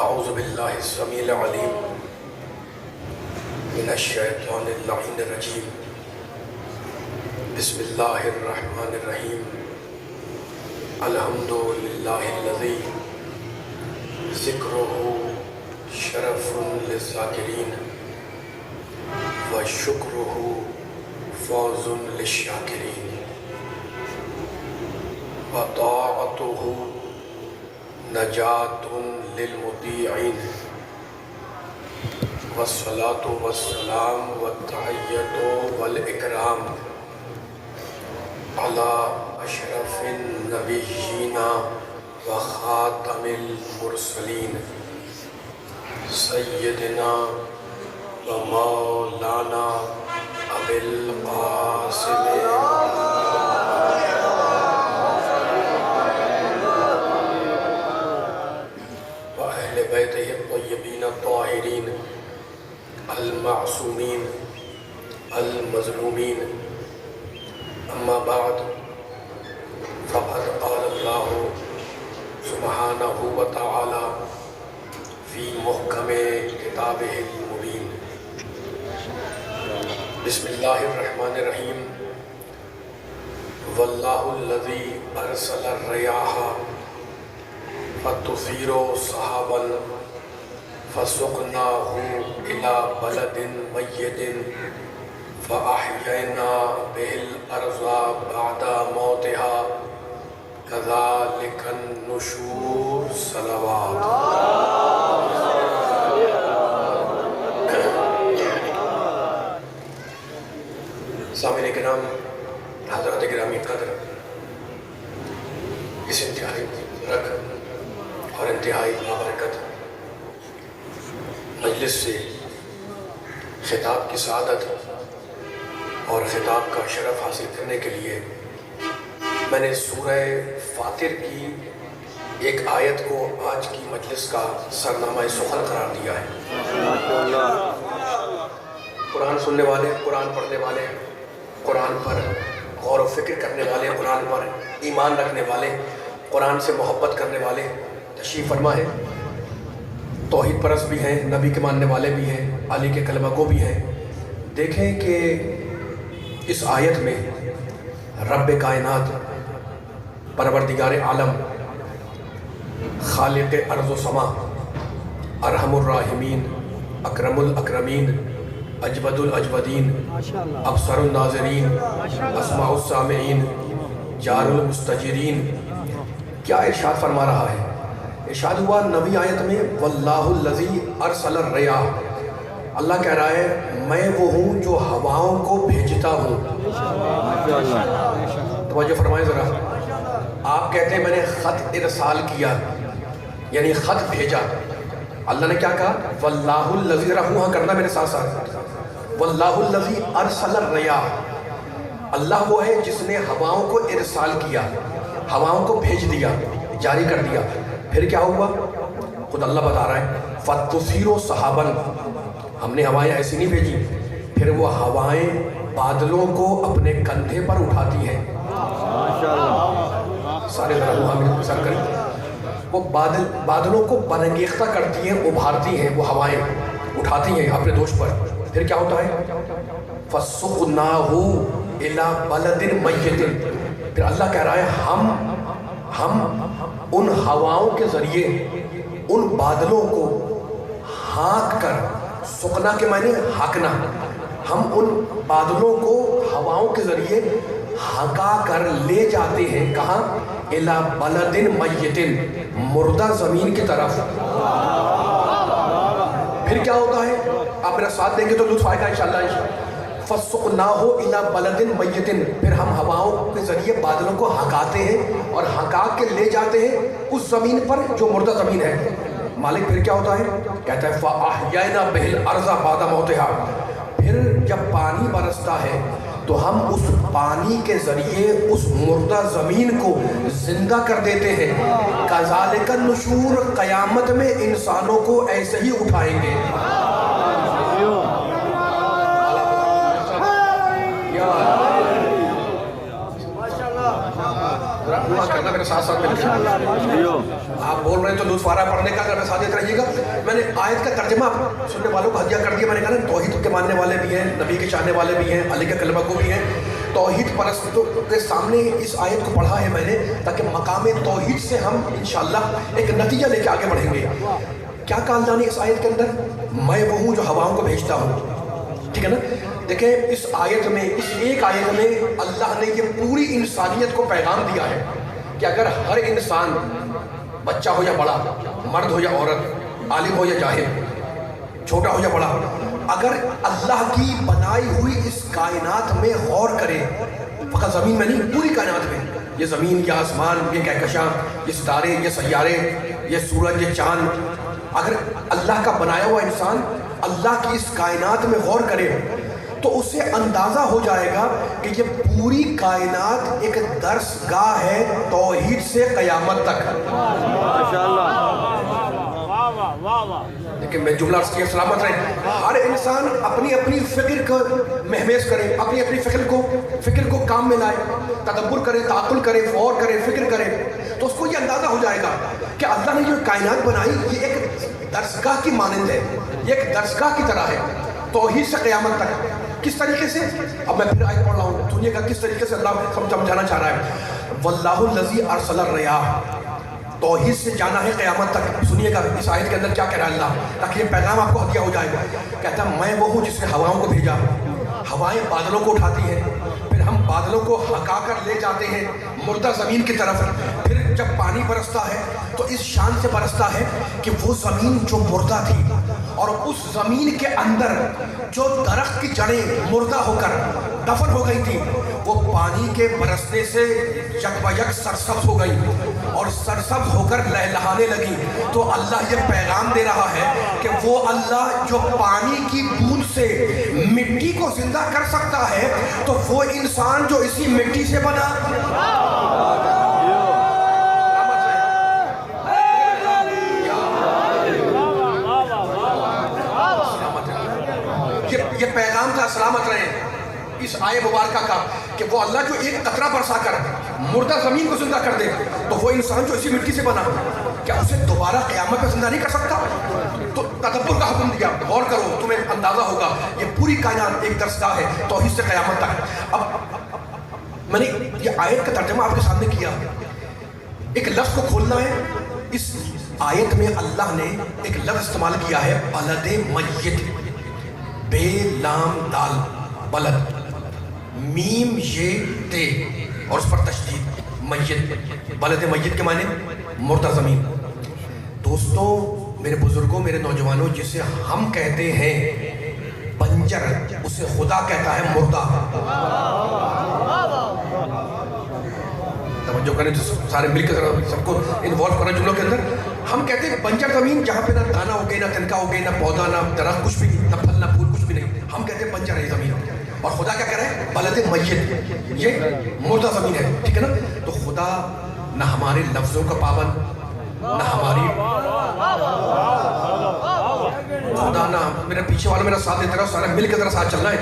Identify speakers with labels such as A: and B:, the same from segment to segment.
A: اعوذ باللہ السمیع العلیم من الشیطان اللعین الرجیم بسم اللہ الرحمن الرحیم الحمد للہ الذی ذکرہ شرف للذاکرین وشکرہ فوز للشاکرین وطاعتہ نجات للمطیعین والصلاة والسلام والتحیۃ والاکرام علی اشرف النبیین وخاتم المرسلین سیدنا ومولانا ابی القاسم بیتہ الطیبین الطاہرین المعصومین المظلومین اما بعد فقد قال اللہ سبحانہ وتعالی فی محکم کتابہ المبین بسم اللہ الرحمن الرحیم واللہ الذی ارسل الریاح فَتُثِيرُ صَحَابًا فَسُقْنَاهُ إِلَى بَلَدٍ مَيِّتٍ فَأَحْيَيْنَا بِهِ الْأَرْضَ بَعْدَ مَوْتِهَا كَذَلِكَ النُّشُورُ صلوات سامعین کرام، حضرات گرامی قدر، اس انتہائی رکھ اور انتہائی بابرکت مجلس سے خطاب کی سعادت اور خطاب کا شرف حاصل کرنے کے لیے میں نے سورہ فاطر کی ایک آیت کو آج کی مجلس کا سرنامہ سخن قرار دیا ہے۔ قرآن سننے والے، قرآن پڑھنے والے، قرآن پر غور و فکر کرنے والے، قرآن پر ایمان رکھنے والے، قرآن سے محبت کرنے والے تشریف فرما ہے۔ توحید پرست بھی ہیں، نبی کے ماننے والے بھی ہیں، علی کے کلمہ گو بھی ہیں۔ دیکھیں کہ اس آیت میں رب کائنات، پروردگار عالم، خالق ارض و سما، ارحم الراحمین، اکرم الاکرمین، اجود الاجودین، ابصر الناظرین، اسماع السامعین، جار المستجرین، کیا ارشاد فرما رہا ہے؟ ارشاد ہوا نبی آیت میں واللہ الذی ارسل الریاح، اللہ کہہ رہا ہے میں وہ ہوں جو ہواؤں کو بھیجتا ہوں۔ توجہ فرمائیں ذرا، آپ کہتے ہیں میں نے خط ارسال کیا، یعنی خط بھیجا۔ اللہ نے کیا کہا؟ واللہ الذی، ذرا ہوں کرنا میرے ساتھ ساتھ، واللہ الذی ارسل الریاح، اللہ وہ ہے جس نے ہواؤں کو ارسال کیا، ہواؤں کو بھیج دیا، جاری کر دیا۔ پھر کیا ہوا؟ خود اللہ بتا رہا ہے فَتُثِيرُ صَحَابًا، ہم نے ہوائیں ایسی نہیں بھیجی، پھر وہ ہوائیں بادلوں کو اپنے کندھے پر اٹھاتی ہیں۔ سارے ذرا وہ ہمیں سر کریں، وہ بادلوں کو برانگیختہ کرتی ہیں، ابھارتی ہیں، وہ ہوائیں اٹھاتی ہیں اپنے دوش پر۔ پھر کیا ہوتا ہے؟ فَسُقْنَاهُ إِلَى بَلَدٍ مَيِّتٍ، پھر اللہ کہہ رہا ہے ہم ان ہواؤں کے ذریعے ان بادلوں کو ہانک کر، سکنا کے معنی ہانکنا، ہم ان بادلوں کو ہواؤں کے ذریعے ہانکا کر لے جاتے ہیں۔ کہاں؟ اِلَى بَلَدٍ مَيِّتٍ، مردہ زمین کی طرف۔ پھر کیا ہوتا ہے؟ آپ میرا ساتھ دیں گے تو لطف آئے گا انشاءاللہ۔ فَسُقْنَاهُ إِلَى بَلَدٍ مَيِّتٍ، پھر ہم ہواؤں کے ذریعے بادلوں کو ہنکاتے ہیں اور ہنکا کے لے جاتے ہیں اس زمین پر جو مردہ زمین ہے۔ مالک پھر کیا ہوتا ہے؟ کہتا ہے فَأَحْيَيْنَا بِهِ الْأَرْضَ بَعْدَ مَوْتِهَا، پھر جب پانی برستا ہے تو ہم اس پانی کے ذریعے اس مردہ زمین کو زندہ کر دیتے ہیں۔ کَذَلِكَ النُّشُورُ، قیامت میں انسانوں کو ایسے ہی اٹھائیں گے۔ دعا کرنا میرے ساتھ ساتھ مل کے. آپ بول رہے ہیں تو لطف آ رہا ہے پڑھنے کا, اگر میں ساتھ دیتے رہیے گا. میں نے آیت کا ترجمہ سننے والوں کو ہدیہ کر دیا. میں نے کہا نا توحید کے ماننے والے بھی ہیں, نبی کے چاہنے والے بھی ہیں, علی کے کلمہ کو بھی ہیں. توحید پرستوں کے سامنے اس آیت کو پڑھا ہے میں نے, تاکہ مقام توحید سے ہم انشاءاللہ ایک نتیجہ لے کے آگے بڑھیں گے. کیا کہا اللہ نے اس آیت کے اندر؟ میں وہ ہوں جو ہواؤں کو بھیجتا ہوں. ٹھیک ہے نا. دیکھیں اس آیت میں, اس ایک آیت میں اللہ نے یہ پوری انسانیت کو پیغام دیا ہے کہ اگر ہر انسان, بچہ ہو یا بڑا, مرد ہو یا عورت, عالم ہو یا جاہل, چھوٹا ہو یا بڑا, اگر اللہ کی بنائی ہوئی اس کائنات میں غور کرے, فقط زمین میں نہیں, پوری کائنات میں, یہ زمین, یہ آسمان, یہ کہکشاں, یہ ستارے, یہ سیارے, یہ سورج, یہ چاند, اگر اللہ کا بنایا ہوا انسان اللہ کی اس کائنات میں غور کرے تو اسے اندازہ ہو جائے گا کہ یہ پوری کائنات ایک درس گاہ ہے توحید سے قیامت تک. لیکن میں جملہ اس کی سلامت رہے, ہر انسان اپنی اپنی فکر کو مہمیز کرے, اپنی اپنی فکر کو کام میں لائے, تدبر کرے, تعقل کرے, غور کرے, فکر کرے, تو اس کو یہ اندازہ ہو جائے گا کہ اللہ نے جو کائنات بنائی یہ ایک درسگاہ کی مانند ہے, یہ ایک درسگاہ کی طرح ہے توحید سے قیامت تک. کس طریقے سے؟ اب میں پھر آیت پڑھ رہا ہوں, سنیے گا کس طریقے سے اللہ سمجھانا چاہ رہا ہے. واللہ الذی ارسل الرياح, توحید سے جانا ہے قیامت تک. سنیے گا اس آیت کے اندر کیا کہہ رہا ہے اللہ, تاکہ یہ پیغام آپ کو ہدیہ ہو جائے گا. کہتا ہے میں وہ ہوں جس نے ہواؤں کو بھیجا, ہوائیں بادلوں کو اٹھاتی ہیں, پھر ہم بادلوں کو ہکا کر لے جاتے ہیں مردہ زمین کی طرف. پھر جب پانی برستا ہے تو اس شان سے برستا ہے کہ وہ زمین جو مردہ تھی اور اس زمین کے اندر جو درخت کی جڑیں مردہ ہو کر دفن ہو گئی تھی, وہ پانی کے برسنے سے یک بہ یک سرسبز ہو گئی اور سرسبز ہو کر لہلہانے لگی. تو اللہ یہ پیغام دے رہا ہے کہ وہ اللہ جو پانی کی بوند سے مٹی کو زندہ کر سکتا ہے, تو وہ انسان جو اسی مٹی سے بنا, یہ پیغام تھا. سلامت رہے اس آیے مبارکہ کا کہ وہ اللہ جو ایک قطرہ برسا کر مردہ زمین کو زندہ کر دے, تو وہ انسان جو اسی مٹی سے بنا, کیا اسے دوبارہ قیامت میں زندہ نہیں کر سکتا؟ تو تدبر کا حکم دیا, غور کرو, تمہیں اندازہ ہوگا یہ پوری کائنات ایک درسگاہ ہے توحید سے قیامت تک. اب میں نے یہ آیت کا ترجمہ آپ کے سامنے کیا, ایک لفظ کو کھولنا ہے. اس آیت میں اللہ نے ایک لفظ استعمال کیا ہے, بلد میت, بے لام دال, بلد, میم یہ تے اور اس پر تشدید, میت. بلد میت کے معنی مردہ زمین. دوستوں, میرے بزرگوں, میرے نوجوانوں, جسے ہم کہتے ہیں بنجر, اسے خدا کہتا ہے مردہ. توجہ کریں تو سارے مل کے سب کو انوالو کرنا جملوں کے اندر. ہم کہتے ہیں بنجر زمین جہاں پہ نہ دانا ہو گئی, نہ تنکا ہو گئی, نہ پودا, نہ درخت, کچھ بھی نہیں, نہ پھل, نہ پھول, کچھ بھی نہیں. ہم کہتے ہیں بنجر ہے زمین. اور خدا کیا کہہ رہا ہے؟ بلد میت, یہ مردہ زمین ہے. ٹھیک ہے نا. تو خدا نہ ہمارے لفظوں کا پابند, نہ ہماری, خدا نہ میرے پیچھے والا میرا ساتھ دیتے رہو, سارے مل کے ذرا ساتھ چلنا ہے.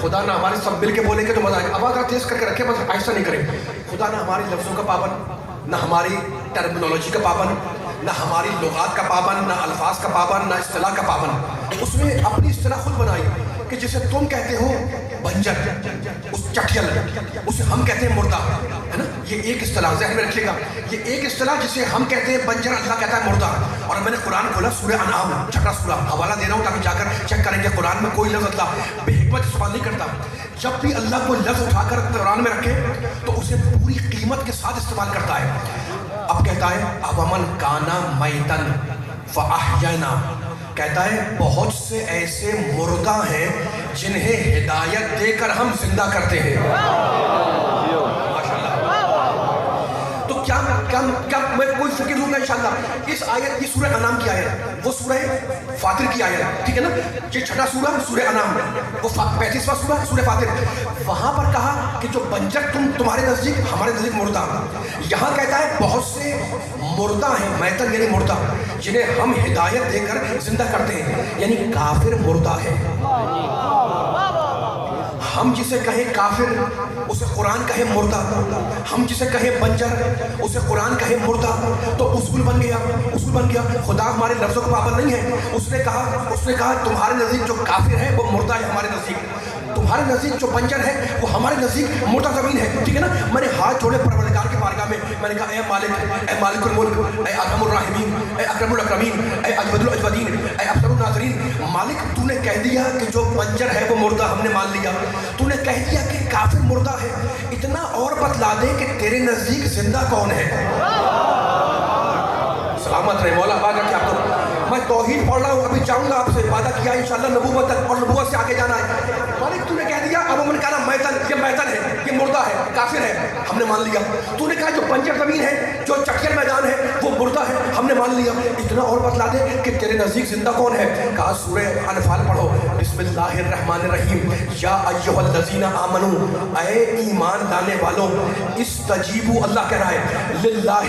A: خدا نہ ہمارے سب مل کے بولیں گے تو مزہ آئے گا. آواز آپ تیز کر کے رکھیں, بس آہستہ نہیں کریں. خدا نہ ہماری لفظوں کا پابند, نہ ہماری ٹرمنالوجی کا پابند, نہ ہماری لغات کا پابند, نہ الفاظ کا پابند, نہ اصطلاح کا پابند. اس نے اپنی اصطلاح خود بنائی کہ جسے تم کہتے ہو بنجر, اس چٹھل, اسے ہم کہتے ہیں مردہ, ہے نا. یہ ایک اصطلاح ذہن میں رکھیے گا, یہ ایک اصطلاح جسے ہم کہتے ہیں بنجر, اللہ کہتا ہے مردہ. اور میں نے قرآن کھولا, سورہ انعام, 6واں سورہ, حوالہ دے رہا ہوں تاکہ جا کر چیک کریں کہ قرآن میں کوئی لفظ اللہ بے حکمت استعمال نہیں کرتا. جب بھی اللہ کوئی لفظ اٹھا کر قرآن میں رکھے تو اسے پوری قیمت کے ساتھ استعمال کرتا ہے. اب کہتا ہے اومن کانا میتن فاحیینا, کہتا ہے بہت سے ایسے مردہ ہیں جنہیں ہدایت دے کر ہم زندہ کرتے ہیں. تو کیا میں کوئی فکر ہوں گا انشاءاللہ. اس آیت, یہ سورہ انعام کی آیت, وہ سورہ فاطر کی آیت, ٹھیک ہے نا. یہ 6واں سورہ سورہ انعام, وہ 35واں سورہ سورہ فاطر. وہاں پر کہا کہ جو بنجر تمہارے نزدیک, ہمارے نزدیک مردہ. یہاں کہتا ہے بہت سے مردہ ہیں, میتن یعنی مردہ, جنہیں ہم ہدایت دے کر زندہ کرتے ہیں, یعنی کافر مردہ ہے. ہم جسے کہیں کافر اسے قرآن کہے مردہ، ہم جسے کہیں بنجر اسے قرآن کہے مردہ، تو اصول بن گیا، اصول بن گیا۔ خدا ہمارے لفظوں کا پابند نہیں ہے، اس نے کہا تمہارے نزدیک جو کافر ہے وہ مردہ ہے ہمارے نزدیک، تمہارے نزدیک جو بنجر ہے وہ ہمارے نزدیک مردہ زمین ہے، ٹھیک ہے نا۔ میں نے ہاتھ جوڑے پروردگار کے بارگاہ میں نے کہا اے مالک، اے مالک الملک، اے ارحم الراحمین، اے اکرم الاکرمین، اے اجود الاجودین، اے افضل الناظرین، مالک تو نے کہہ دیا کہ جو بنجر ہے وہ مردہ، ہم نے مان لیا، تو نے کہہ دیا کہ کافر مردہ ہے، اتنا اور بتلا دے کہ تیرے نزدیک زندہ کون ہے؟ سلامت رہے مولا آباد رکھے آپ کو۔ میں توحید پڑھ رہا ہوں، ابھی چاہوں گا آپ سے وعدہ کیا انشاءاللہ نبوت تک اور نبوت سے آگے جانا ہے۔ مالک تو نے کہہ دیا اب من کہنا میتن، یہ میتن ہے، یہ مردہ ہے، کافر ہے، ہم نے مان لیا۔ تو نے کہا جو بنجر زمین ہے، جو چکر میدان ہے وہ مردہ ہے، ہم نے مان لیا، اتنا اور بتلا دے کہ تیرے نزدیک زندہ کون ہے؟ کہا سورہ انفال پڑھو، بسم اللہ الرحمن الرحیم، یا ایھا الذین آمنوا، اے ایمان لانے والوں، استجیبوا، اللہ کہہ رہا ہے، للہ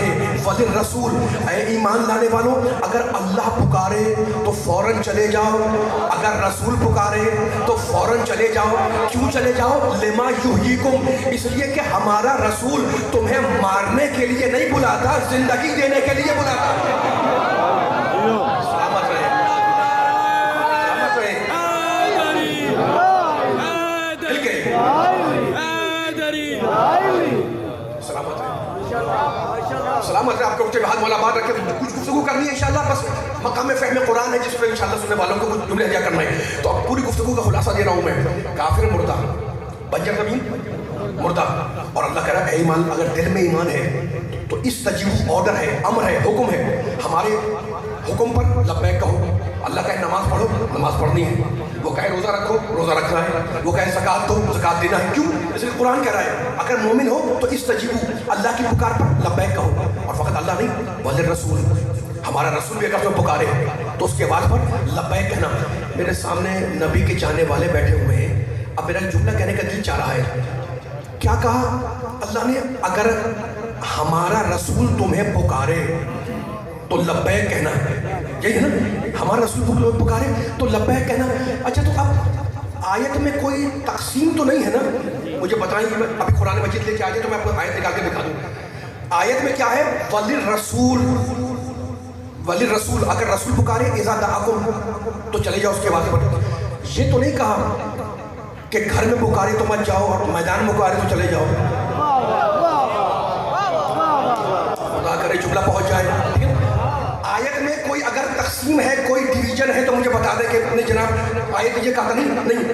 A: وللرسول، اے ایمان لانے والوں اگر اللہ پکارے تو فوراً چلے جاؤ، اگر رسول پکارے تو فوراً چلے جاؤ۔ کیوں چلے جاؤ؟ لما یحییکم، اس لیے کہ ہمارا رسول تمہیں مارنے کے لیے نہیں بلاتا، زندگی دینے کے لیے بلاتا۔ سلامت رہے، سلامت رہے، مل کے سلامت رہے، سلامت رہے۔ آپ کو اٹھے ہاتھ مولا بات رکھے، کچھ گفتگو کرنی ہے انشاءاللہ، بس مقام فہم قرآن ہے جس پہ انشاءاللہ سننے والوں کو کچھ جملے ہدیہ کرنا ہے، تو اب پوری گفتگو کا خلاصہ دے رہا ہوں میں۔ کافر مردہ، بنجر زمین مردہ، اور اللہ کہہ رہا ہے اے ایمان، اگر دل میں ایمان ہے تو استجیب، آرڈر ہے، امر ہے، حکم ہے، ہمارے حکم پر لبیک کہو۔ اللہ کہے نماز پڑھو، نماز پڑھنی ہے، وہ کہے روزہ رکھو، روزہ رکھنا ہے، وہ کہے زکوٰۃ دو، زکوٰۃ دینا ہے۔ کیوں؟ اس لیے قرآن کہہ رہا ہے اگر مومن ہو تو استجیبو، اللہ کی پکار پر لبیک کہو، اور فقط اللہ نہیں وللرسول، ہمارا رسول بھی اگر تمہیں پکارے تو اس کی آواز پر لبیک کہنا۔ میرے سامنے نبی کے چاہنے والے بیٹھے ہوئے ہیں، اب میرا جملہ کہنے کا دل چاہ رہا ہے، کیا کہا اللہ نے؟ اگر ہمارا رسول تمہیں پکارے تو لبیک کہنا، یہی ہے نا، ہمارا رسول تمہیں پکارے تو لبیک کہنا۔ اچھا تو اب آیت میں کوئی تقسیم تو نہیں ہے نا؟ مجھے بتائیں، میں ابھی قرآن مجید لے کے آئے تو میں آپ کو آیت نکال کے دکھا دوں۔ آیت میں کیا ہے؟ وللرسول، وللرسول، اگر رسول پکارے اذا دعاکم تو چلے جاؤ اس کے واضح پر۔ یہ تو نہیں کہا کہ گھر میں پکارے تو مت جاؤ اور میدان میں پکارے تو چلے جاؤ۔ خدا کرے جملہ پہنچ جائے، ٹھیک ہے؟ آیت میں کوئی اگر تقسیم ہے، کوئی ڈویژن ہے تو مجھے بتا دیں کہ نہیں جناب آیت یہ کہا نہیں،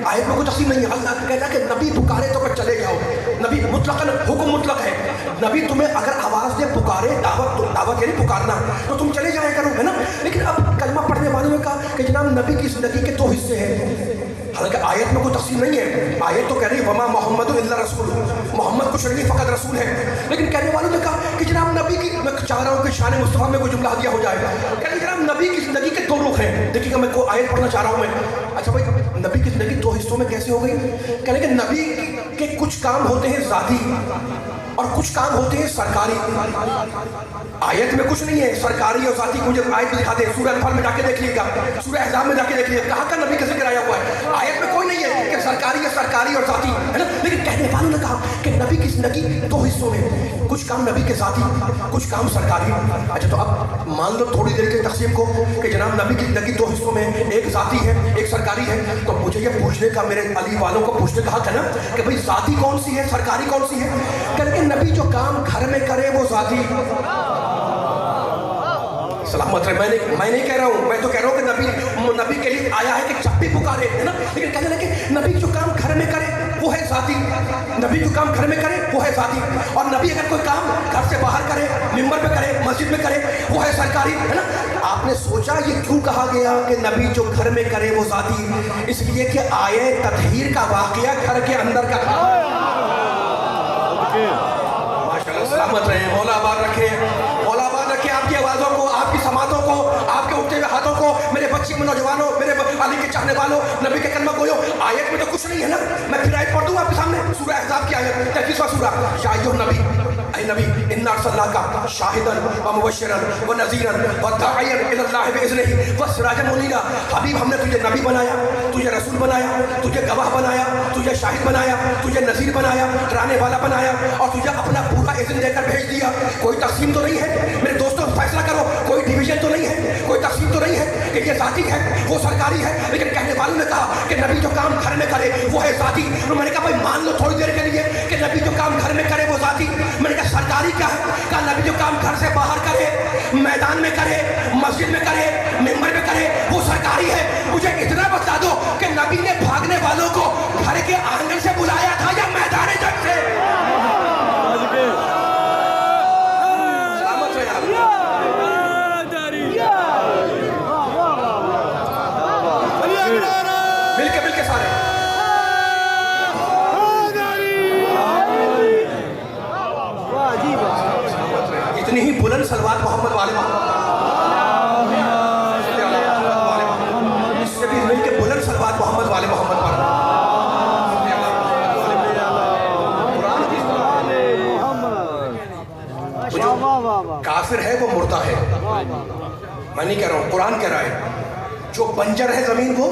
A: آیت میں کوئی تقسیم نہیں ہے۔ اللہ کہتا ہے کہ نبی پکارے تو چلے جاؤ، نبی مطلقاً حکم مطلق ہے، نبی تمہیں اگر آواز دے پکارے، دعوت یعنی پکارنا، تو تم چلے جائے کرو، ہے نا۔ لیکن اب کلمہ پڑھنے والوں نے کہا کہ جناب نبی کی زندگی کے 2 حصے ہیں، حالانکہ آیت میں کوئی تقسیم نہیں ہے، آیت تو کہہ رہی ہے وما محمد الا رسول، محمد کچھ نہیں فقط رسول ہے، لیکن کہنے والوں نے کہا کہ جناب نبی کی، میں چاہ رہا ہوں کہ شان مصطفیٰ میں کوئی جملہ دیا ہو جائے، کہ جناب نبی کی زندگی کے 2 رخ ہیں۔ دیکھیے گا میں کوئی آیت پڑھنا چاہ رہا ہوں میں، اچھا بھائی نبی کی زندگی 2 حصوں میں کیسے ہو گئی؟ کہنے کہ نبی کے کچھ کام ہوتے ہیں ذاتی اور کچھ کام ہوتے ہیں سرکاری۔ آیت میں کچھ نہیں ہے سرکاری اور ذاتی، مجھے آیت میں دکھا دیں، سورہ انفال میں جا کے دیکھ لیے گا، سورہ احزاب میں جا کے دیکھ لیے، کہاں کا نبی کا ذکر آیا ہوا ہے؟ آیت میں کوئی نہیں ہے کہ سرکاری یا سرکاری اور ذاتی، ہے نا۔ لیکن کہنے والوں نے کہا کہ نبی کی زندگی 2 حصوں میں، کچھ کام نبی کے ذاتی، کچھ کام سرکاری۔ اچھا تو اب مان لو تھوڑی دیر کے تقسیم کو کہ جناب نبی کی زندگی 2 حصوں میں، ایک ذاتی ہے ایک سرکاری ہے، تو مجھے یہ پوچھنے کا، میرے علی والوں کو پوچھنے کا حق ہے نا کہ بھئی ذاتی کون سی ہے، سرکاری کون سی ہے؟ کہ نبی جو کام گھر میں کرے وہ ذاتی۔ سلامت رہے، میں نہیں کہہ رہا ہوں، میں تو کہہ رہا ہوں کہ نبی کے لیے آیا ہے کہ جب بھی پکارے، ہے نا، لیکن کہنے لگے نبی جو کام گھر میں کرے وہ ہے ذاتی، نبی جو کام گھر میں کرے وہ ہے ذاتی، اور نبی اگر کوئی کام گھر سے باہر کرے، ممبر پہ کرے، مسجد میں کرے، وہ ہے سرکاری، ہے نا۔ آپ نے سوچا یہ کیوں کہا گیا کہ نبی جو گھر میں کرے وہ ذاتی؟ اس لیے کہ آئے تطہیر کا واقعہ گھر کے اندر کا تھا۔ ماشاءاللہ، سلامت رہے، مولا آباد رکھے، مولا آباد رکھے آپ کی آوازوں کو، آپ کی سماعتوں کو، آپ کے اٹھتے ہوئے ہاتھوں کو، میرے بچے نوجوانوں، میرے علی کے چاہنے والوں، نبی کے کلمہ گویوں۔ آیت میں تو کچھ نہیں ہے نا، میں پھر آیت پڑھ دوں آپ کے سامنے، سورہ احزاب کی آیت 33واں سورہ، یا ایھا النبی، اے نبی انا ارسلناک شاہدن و مبشرا و نذیرا و داعیا الی اللہ باذنہ و سراجا منیرا. حبیب ہم نے تجھے نبی بنایا, تجھے رسول بنایا, تجھے گواہ بنایا, تجھے شاہد بنایا, تجھے نذیر بنایا, ڈرانے والا بنایا, اور تجھے اپنا پورا اذن دے کر بھیج دیا. کوئی تقسیم تو نہیں ہے میرے دوستوں, فیصلہ کرو, کوئی ڈویژن تو نہیں ہے, کوئی تقسیم تو نہیں ہے کہ یہ ذاتی ہے وہ سرکاری ہے. لیکن کہنے والوں نے کہا کہ نبی جو کام گھر میں کرے وہ ہے ذاتی. میں نے کہا بھائی مان لو تھوڑی دیر کے لیے کہ نبی جو کام گھر میں کرے وہ ذاتی. میں نے کہا سرکاری کیا ہے؟ کہا نبی جو کام گھر سے باہر کرے, میدان میں کرے, مسجد میں کرے, ممبر میں کرے, وہ سرکاری ہے. مجھے اتنا بتا دو کہ نبی نے بھاگنے والوں کو گھر کے آنگن سے بلایا تھا یا میدان جنگ سے؟ سلامت رہے آپ. مل کے سارے اتنی ہی بلند صلوات محمد والے محمد, اس سے بھی مل کے بلند صلوات محمد والے محمد پر. کافر ہے وہ مردہ ہے, میں نہیں کہہ رہا ہوں, قرآن کہہ رہا ہے. جو بنجر ہے زمین وہ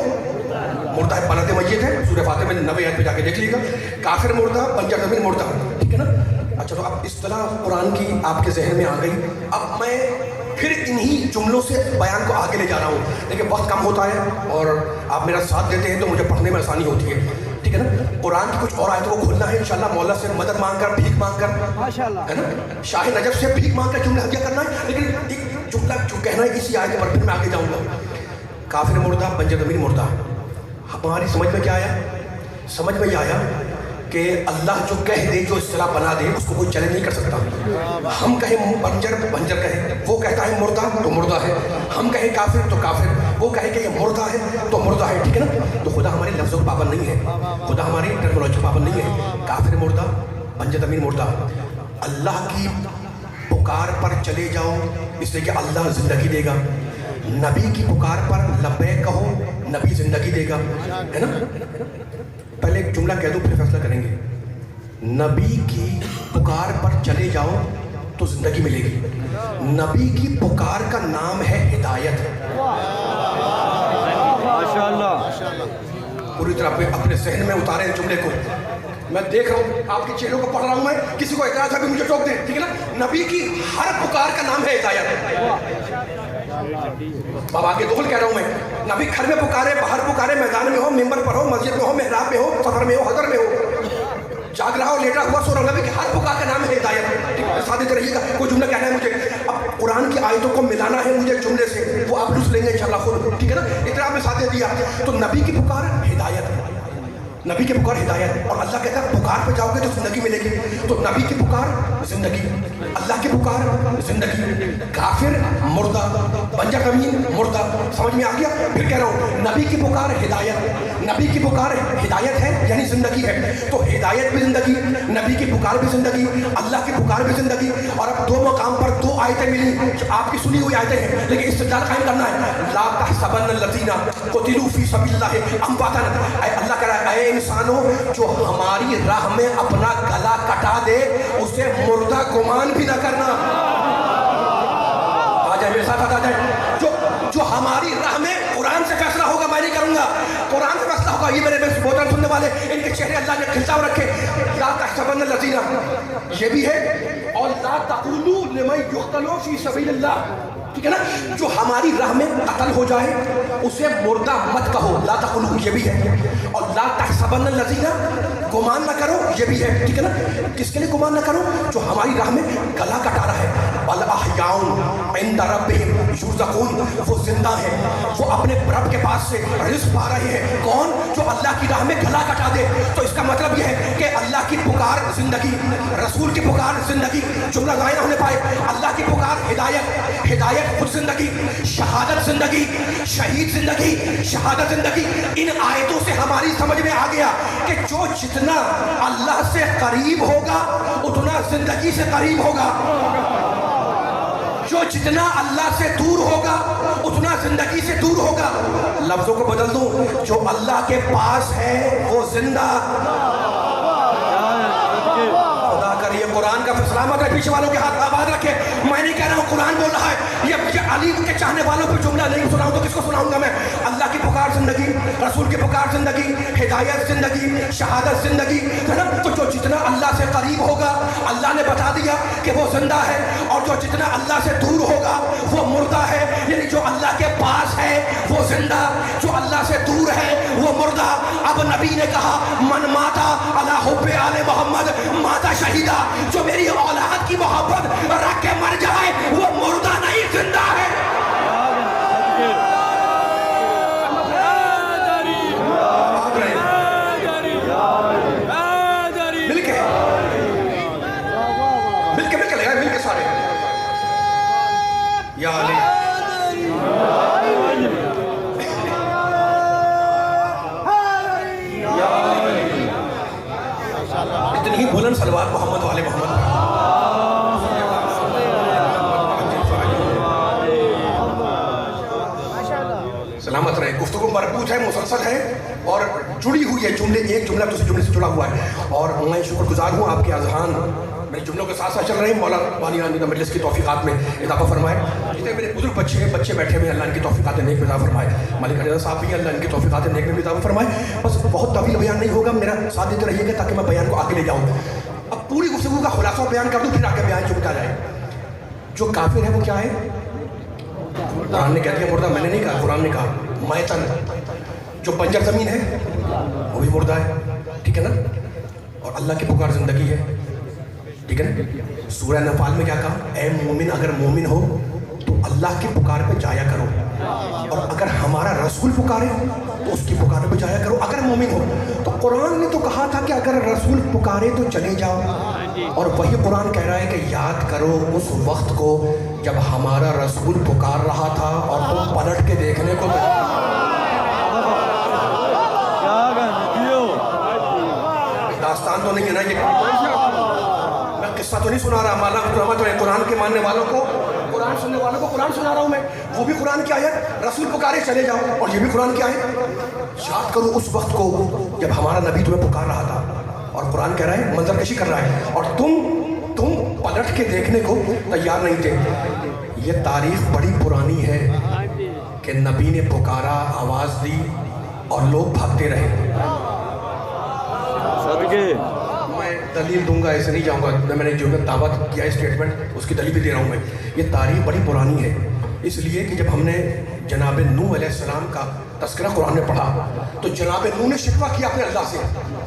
A: مردہ ہے, بلد میت ہے, سورہ فاتحہ میں 90 آیت پہ جا کے دیکھ لیجیے گا. کافر مردہ, بنجر زمین مردہ, ٹھیک ہے نا. اچھا تو اب اصطلاح قرآن کی آپ کے ذہن میں آ گئی. اب میں پھر انہی جملوں سے بیان کو آگے لے جا رہا ہوں. دیکھیں وقت کم ہوتا ہے اور آپ میرا ساتھ دیتے ہیں تو مجھے پڑھنے میں آسانی ہوتی ہے, ٹھیک ہے نا. قرآن کی کچھ اور آیتوں کو کھولنا ہے انشاءاللہ, مولا سے مدد مانگ کر, بھیک مانگ کر, ہے نا, شاہ نجف سے بھیک مانگ کر جملہ ہدیہ کرنا ہے. لیکن ایک جملہ جو کہنا ہے اسی آیت پر, پھر میں آگے جاؤں گا. کافر مردہ, بنجر زمین مردہ. ہماری سمجھ میں کیا آیا؟ سمجھ میں یہ آیا کہ اللہ جو کہہ دے, جو اصطلاح بنا دے, اس کو کوئی چیلنج نہیں کر سکتا. ہم کہیں بنجر, بنجر کہیں, وہ کہتا ہے مردہ تو مردہ ہے. ہم کہیں کافر تو کافر, وہ کہے کہ یہ مردہ ہے تو مردہ ہے, ٹھیک ہے نا. تو خدا ہمارے لفظوں کا پابند نہیں ہے, خدا ہماری ٹرمنالوجی کا پابند نہیں ہے. کافر مردہ, بنجر زمین مردہ. اللہ کی پکار پر چلے جاؤ اس لیے کہ اللہ زندگی دے گا. نبی کی پکار پر لبیک کہو, نبی زندگی دے گا, ہے نا. پہلے ایک جملہ کہہ دو پھر فیصلہ کریں گے. نبی کی پکار پر چلے جاؤ تو زندگی ملے گی. نبی کی پکار کا نام ہے ہدایت. پوری طرح اپنے ذہن میں اتارے جملے کو. میں دیکھ رہا ہوں آپ کے چہروں کو پڑھ رہا ہوں, میں کسی کو اعتراض ہے کہ مجھے ٹوک دیں, ٹھیک ہے نا. نبی کی ہر پکار کا نام ہے ہدایت. اب آگے دخل کہہ رہا ہوں میں. نبی گھر میں پکارے, باہر پکارے, میدان میں ہو, ممبر پر ہو, مسجد میں ہو, محراب میں ہو, سفر میں ہو, حضر میں ہو, جاگ رہا ہو, لیٹا ہوا, سو رہا. نبی کی ہر پکار کا نام ہے ہدایت. ساتھ رہیے گا, کوئی جملہ کہنا ہے مجھے. اب قرآن کی آیتوں کو ملانا ہے مجھے جملے سے, وہ آپ لوگ لیں گے انشاءاللہ خود, ٹھیک ہے نا. اتنا آپ نے ساتھ دیا. تو نبی کی پکار ہدایت, نبی کی پکار ہدایت. اور اللہ کہتا ہے پکار پہ جاؤ گے تو زندگی ملے گی. تو نبی کی پکار زندگی, اللہ کی پکار زندگی. کافر مردہ, بنجر زمین مردہ. سمجھ میں آ گیا؟ پھر کہہ رہا ہوں نبی کی پکار ہدایت, نبی کی پکار ہدایت ہے یعنی زندگی ہے. تو ہدایت بھی زندگی, نبی کی پکار بھی زندگی, اللہ کی پکار بھی زندگی. اور اب دو مقام پر دو آیتیں ملی, آپ کی سنی ہوئی آیتیں ہیں لیکن استدلال قائم کرنا ہے. لا تحسبن الذین قتلوا فی سبیل اللہ امواتا. اللہ کہہ رہا ہے اے انسانوں, جو ہماری راہ میں اپنا گلا کٹا دے اسے مردہ گمان بھی نہ کرنا. آ جائے میرے ساتھ, آ جائے. جو ہماری راہ میں, قرآن سے فیصلہ ہوگا, میں نہیں کروں گا, قرآن سے فیصلہ ہوگا. یہ میرے بہتر سننے والے, ان کے چہرے اللہ نے کھلتا ہوا رکھے. لا تحسبن الذین, یہ بھی ہے. اور لا تقولوا لمن یقتل فی سبیل اللہ, ٹھیک ہے نا. جو ہماری راہ میں قتل ہو جائے اسے مردہ مت کہو, لا تقولوا, یہ بھی ہے. اور لا تحسبن الذین, گمان نہ کرو, یہ بھی ہے, ٹھیک ہے نا. کس کے لیے گمان نہ کرو؟ جو ہماری راہ میں گلا کٹا رہا ہے. بل احیاء عند ربہم یرزقون, وہ زندہ ہے, وہ اپنے رب کے پاس سے رزق پا رہے ہیں. کون؟ جو اللہ کی راہ میں گلا کٹا دے. تو اس کا مطلب یہ ہے کہ اللہ کی پکار زندگی, رسول کی پکار زندگی. جملہ ضائع نہ ہونے پائے. اللہ کی پکار ہدایت, ہدایت خود زندگی, شہادت زندگی, شہید زندگی, شہادت زندگی. ان آیتوں سے ہماری سمجھ میں آ گیا کہ جو جتنا اللہ سے قریب ہوگا اتنا زندگی سے قریب ہوگا, جو جتنا اللہ سے دور ہوگا اتنا زندگی سے دور ہوگا. لفظوں کو بدل دوں, جو اللہ کے پاس ہے وہ زندہ. خدا کریے قرآن کا سلامت ہے. پیچھے والوں کے ہاتھ آباد رکھے. میں نہیں کہہ رہا ہوں قرآن بول رہا ہے. یہ علی کے چاہنے والوں کو جملہ نہیں سناؤں تو کس کو سناؤں گا میں؟ اللہ کی پکار زندگی, رسول کی پکار زندگی, ہدایت زندگی, شہادت زندگی ہے نا. تو جو جتنا اللہ سے قریب ہوگا اللہ نے بتا دیا کہ وہ زندہ ہے, اور جو جتنا اللہ سے دور ہوگا وہ مردہ ہے. یعنی جو اللہ کے پاس ہے وہ زندہ, جو اللہ سے دور ہے وہ مردہ. اب نبی نے کہا من ماتا علی حب آل محمد ماتا شہیدہ. جو میری اولاد کی محبت رکھ کے مر جائے وہ مردہ نہیں, زندہ ہے. یا علی اتنی ہی بلند صلوات محمد والے محمد. سلامت رہے. گفتگو مربوط ہے, مسلسل ہے اور جڑی ہوئی ہے. جملے ایک جملہ دوسرے جملے سے جڑا ہوا ہے, اور میں شکر گزار ہوں آپ کے اذہان میرے جملوں کے ساتھ ساتھ چل رہے ہیں. مولا بانی آمدہ مجلس کی توفیقات میں اضافہ فرمائے. جتنے میرے بزرگ بچے ہیں, بچے بیٹھے ہوئے, اللہ ان کی توفیقات نیک میں اضافہ فرمائے. ملک رضا صاحب بھی اللہ ان کی توفیقات نیک میں اضافہ فرمائے. بس بہت طویل بیان نہیں ہوگا, میرا ساتھ دیتے رہیے گا تاکہ میں بیان کو آگے لے جاؤں. اب پوری گفتگو کا خلاصہ بیان کر دوں, پھر آگے بیان چمٹا جائے. جو کافر ہے وہ کیا ہے؟ قرآن نے کہہ دیا مردہ. میں نے نہیں کہا, قرآن نے کہا. میتن, جو بنجر زمین ہے وہ بھی مردہ ہے, ٹھیک ہے نا. اور اللہ کی پکار زندگی ہے, ٹھیک ہے نا. سورہ نفال میں کیا کہا؟ اے مومن, اگر مومن ہو تو اللہ کی پکار پہ جایا کرو, اور اگر ہمارا رسول پکارے تو اس کی پکار پہ جایا کرو اگر مومن ہو. تو قرآن نے تو کہا تھا کہ اگر رسول پکارے تو چلے جاؤ, اور وہی قرآن کہہ رہا ہے کہ یاد کرو اس وقت کو جب ہمارا رسول پکار رہا تھا اور تم پلٹ کے دیکھنے کو داستان تو نہیں ہے نا یہ, میں قصہ تو نہیں سنا رہا. مالا تو قرآن کے ماننے والوں کو, قرآن سننے والوں کو قرآن سنا رہا ہوں میں. وہ بھی قرآن کی آیت, رسول پکارے چلے جاؤ, اور یہ بھی قرآن کی آیت. یاد کرو اس وقت کو جب ہمارا نبی تمہیں پکار رہا تھا, اور قرآن کہہ رہا ہے, منظر کشی کر رہا ہے, اور تم پلٹ کے دیکھنے کو تیار نہیں تھے. یہ تاریخ بڑی پرانی ہے کہ نبی نے پکارا, آواز دی, اور لوگ بھاگتے رہے. میں دلیل دوں گا, ایسے نہیں جاؤں گا. میں نے جو دعویٰ کیا اسٹیٹمنٹ اس کی دلیل بھی دے رہا ہوں میں. یہ تاریخ بڑی پرانی ہے, اس لیے کہ جب ہم نے جناب نوح علیہ السلام کا تذکرہ قرآن میں پڑھا تو جناب نوح نے شکوہ کیا اپنے اللہ سے.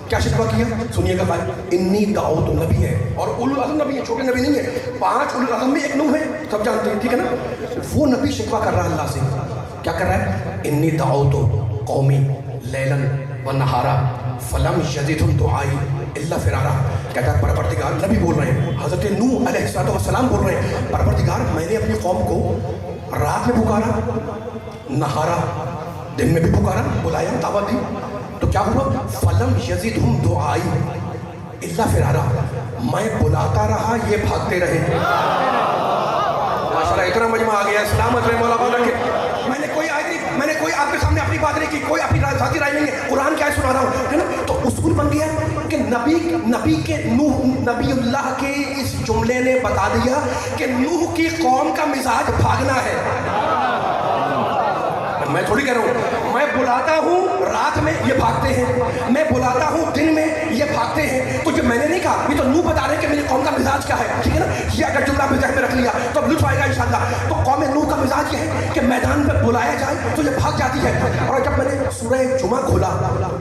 A: کیا شکوہ کیا سنیے گا بھائی. انی دعوت نبی ہے, اور اولو العزم نبی ہے, چھوٹے نبی نہیں ہے. 5 اولو العزم میں ایک نوح ہے, سب جانتے ہیں, ٹھیک ہے نا. وہ نبی شکوہ کر رہا ہے اللہ سے. کیا کر رہا ہے؟ انی دعوت قومی لیلاً و نہارا فلم یزدہم دعائی الا فرارا. کہتا ہے پروردگار, نبی بول رہے ہیں, حضرت نوح علیہ السلام بول رہے ہیں, پروردگار میں نے اپنی قوم کو رات میں پکارا, نہارا دن میں بھی پکارا, بلایا, دعوت دی, تو کیا ہوا؟ فلم یزدہم دعائی الا فرارا. میں بلاتا رہا, یہ بھاگتے رہے. ماشاءاللہ اتنا مجمع آ گیا. سلامت رہے مولا بالا کے. میں نے کوئی آپ کے سامنے اپنی بات نہیں کی, کوئی اپنی ذاتی رائے نہیں ہے. قرآن کیا سنا رہا ہوں, ہے نا. تو اصول بن گیا کہ نبی اللہ کے اس جملے نے بتا دیا کہ نوح کی قوم کا مزاج بھاگنا ہے. میں تھوڑی کہہ رہا ہوں, میں بلاتا ہوں رات میں یہ بھاگتے ہیں, میں بلاتا ہوں دن میں یہ بھاگتے ہیں. تو یہ میں نے نہیں کہا, یہ تو نوح بتا رہے ہیں کہ میری قوم کا مزاج کیا ہے, ٹھیک ہے نا. یہ اگر جملہ آپ نے ذہن میں رکھ لیا تو اب لطف آئے گا انشاءاللہ. تو قوم نوح کا مزاج یہ ہے کہ میدان پہ بلایا جائے تو یہ بھاگ جاتی ہے. اور جب میں نے سورہ جمعہ کھولا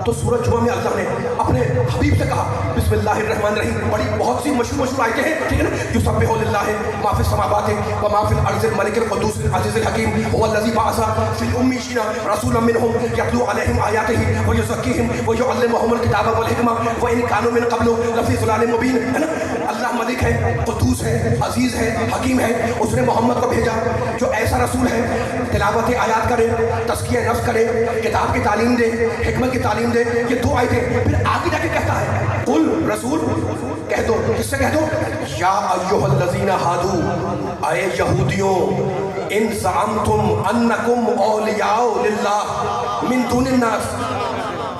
A: تو سورہ جمعہ میں اللہ نے اپنے حبیب سے کہا بسم اللہ الرحمن الرحیم. بڑی بہت سی مشہور آیتیں ہیں, ٹھیک ہے نا. یسبح للہ ما فی السماوات و ما فی الارض الملک القدوس العزیز الحکیم هو الذی بعث فی الامیین رسولا منهم یتلو علیہم آیاتہ ویزکیہم ویعلمہم الکتاب والحکمہ وان کانوا من قبل لفی ضلال مبین, ہے نا. اللہ ملک ہے, قدوس ہے, عزیز ہے, حکیم ہے. اس نے محمد کو بھیجا جو ایسا رسول ہے, تلاوت آیات کرے, تزکیہ نفس کرے, کتاب کی تعلیم دے, حکمت کی تعلیم دے. یہ 2 آیتیں. پھر آگے جا کے کہتا ہے قل رسول کہہ دو, کس سے کہہ دو, یا ایھا الذین ھادوا, اے یہودیوں, ان زعمتم انکم اولیاء للہ من دون الناس.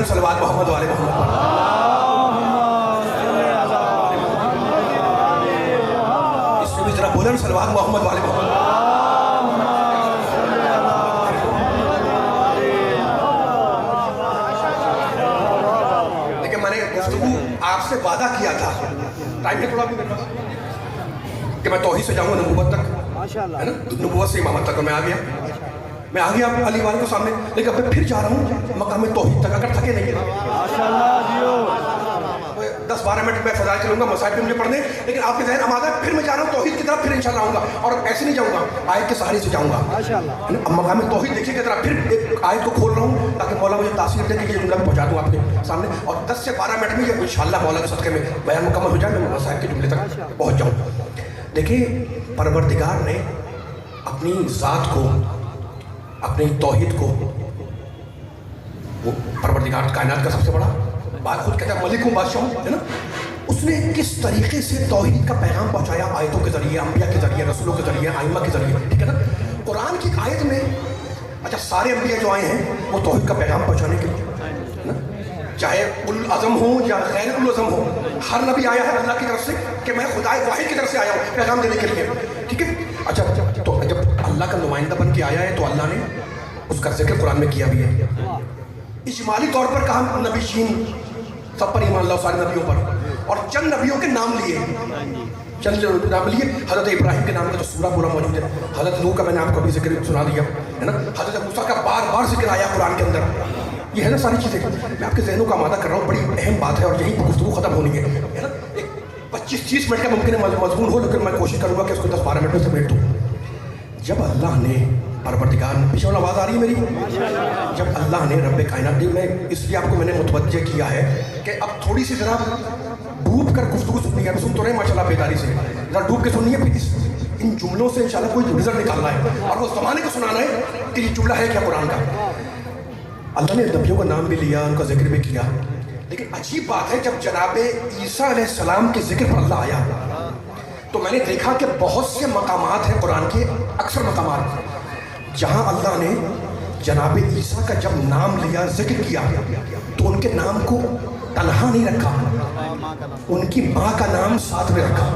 A: بولن صلوات محمد والے محمد. اس سے بھی ذرا بولن صلوات محمد والے محمد. لیکن میں نے گفتگو آپ سے وعدہ کیا تھا, ٹائم ہے تھوڑا بھی میرے پاس, کہ میں توحید سے جاؤں گا نبوت تک, ہے نا, نبوت سے امامت تک. میں آ گیا علی والے کے سامنے, لیکن اب میں پھر جا رہا ہوں مقام توحید تک, اگر تھکے نہیں ہے. 10-12 منٹ میں فضائل چلوں گا, مسائل پہ مجھے پڑھنے, لیکن آپ کے ذہن آمادہ ہے, پھر میں جا رہا ہوں توحید کی طرف, پھر انشاءاللہ آؤں گا. اور ایسے نہیں جاؤں گا, آیت کے سہارے سے جاؤں گا. اب مقام توحید دیکھیے کی طرح پھر ایک آیت کو کھول رہا ہوں تاکہ مولا مجھے تاثیر دے کہ یہ جملہ پہنچا دوں آپ کے سامنے, اور 10 سے 12 منٹ میں یہ انشاءاللہ مولا کے صدقے میں بیان مکمل ہو جائے, میں مسائل کے جملے تک پہنچ جاؤں. دیکھیں, پروردگار نے اپنی ذات کو, اپنی توحید کو, وہ پروردگار کائنات کا سب سے بڑا بات, خود کہتا ہے ملک ہوں, بادشاہ ہوں, ہے نا, اس نے کس طریقے سے توحید کا پیغام پہنچایا, آیتوں کے ذریعے, انبیاء کے ذریعے, رسولوں کے ذریعے, ائمہ کے ذریعے, ٹھیک ہے نا. قرآن کی آیت میں, اچھا سارے انبیاء جو آئے ہیں وہ توحید کا پیغام پہنچانے کے لیے, چاہے اولو العزم ہو یا غیر اولو العزم ہو, ہر نبی آیا ہے اللہ کی طرف سے کہ میں خدا واحد کی طرف سے آیا ہوں پیغام دینے کے لیے, ٹھیک ہے. اچھا تو جب اللہ کا نمائندہ بن کے آیا ہے تو اللہ نے اس کا ذکر قرآن میں کیا بھی ہے. اجمالی طور پر کہا نبی شین سب پر ایمان لاؤ, سارے نبیوں پر, اور چند نبیوں کے نام لیے, چند نام لیے. حضرت ابراہیم کے نام کا تو سورہ پورا موجود ہے, حضرت نوح کا میں نے آپ کو ابھی ذکر سنا دیا, ہے نا, حضرت موسیٰ کا بار بار ذکر آیا قرآن کے اندر. یہ ہے نا ساری چیزیں, میں آپ کے ذہنوں کا آمادہ کر رہا ہوں, بڑی اہم بات ہے, اور یہی گفتگو ختم ہونی ہے نا. ایک 25-30 منٹ کا ممکن ہے مضمون ہو, لیکن میں کوشش کروں گا کہ اس کو 10-12 منٹ میں سمیٹ دوں. جب اللہ نے پروردگار نے, پیچھے آواز آ رہی ہے میری, جب اللہ نے رب کائنات, میں اس لیے آپ کو میں نے متوجہ کیا ہے کہ اب تھوڑی سی ذرا ڈوب کر گفتگو سننی ہے, سن تو رہے ماشاء اللہ بیداری سے, ذرا ڈوب کے سننی ہے, پھر ان جملوں سے انشاءاللہ کوئی رزلٹ نکالنا ہے, اور وہ زمانے کو سنانا ہے کہ یہ جملہ ہے کیا قرآن کا. اللہ نے نبیوں کا نام بھی لیا, ان کا ذکر بھی کیا, لیکن عجیب بات ہے جب جناب عیسیٰ علیہ السلام کے ذکر پر اللہ آیا تو میں نے دیکھا کہ بہت سے مقامات ہیں قرآن کے, اکثر مقامات جہاں اللہ نے جناب عیسیٰ کا جب نام لیا, ذکر کیا, تو ان کے نام کو تنہا نہیں رکھا, ان کی ماں کا نام ساتھ میں رکھا,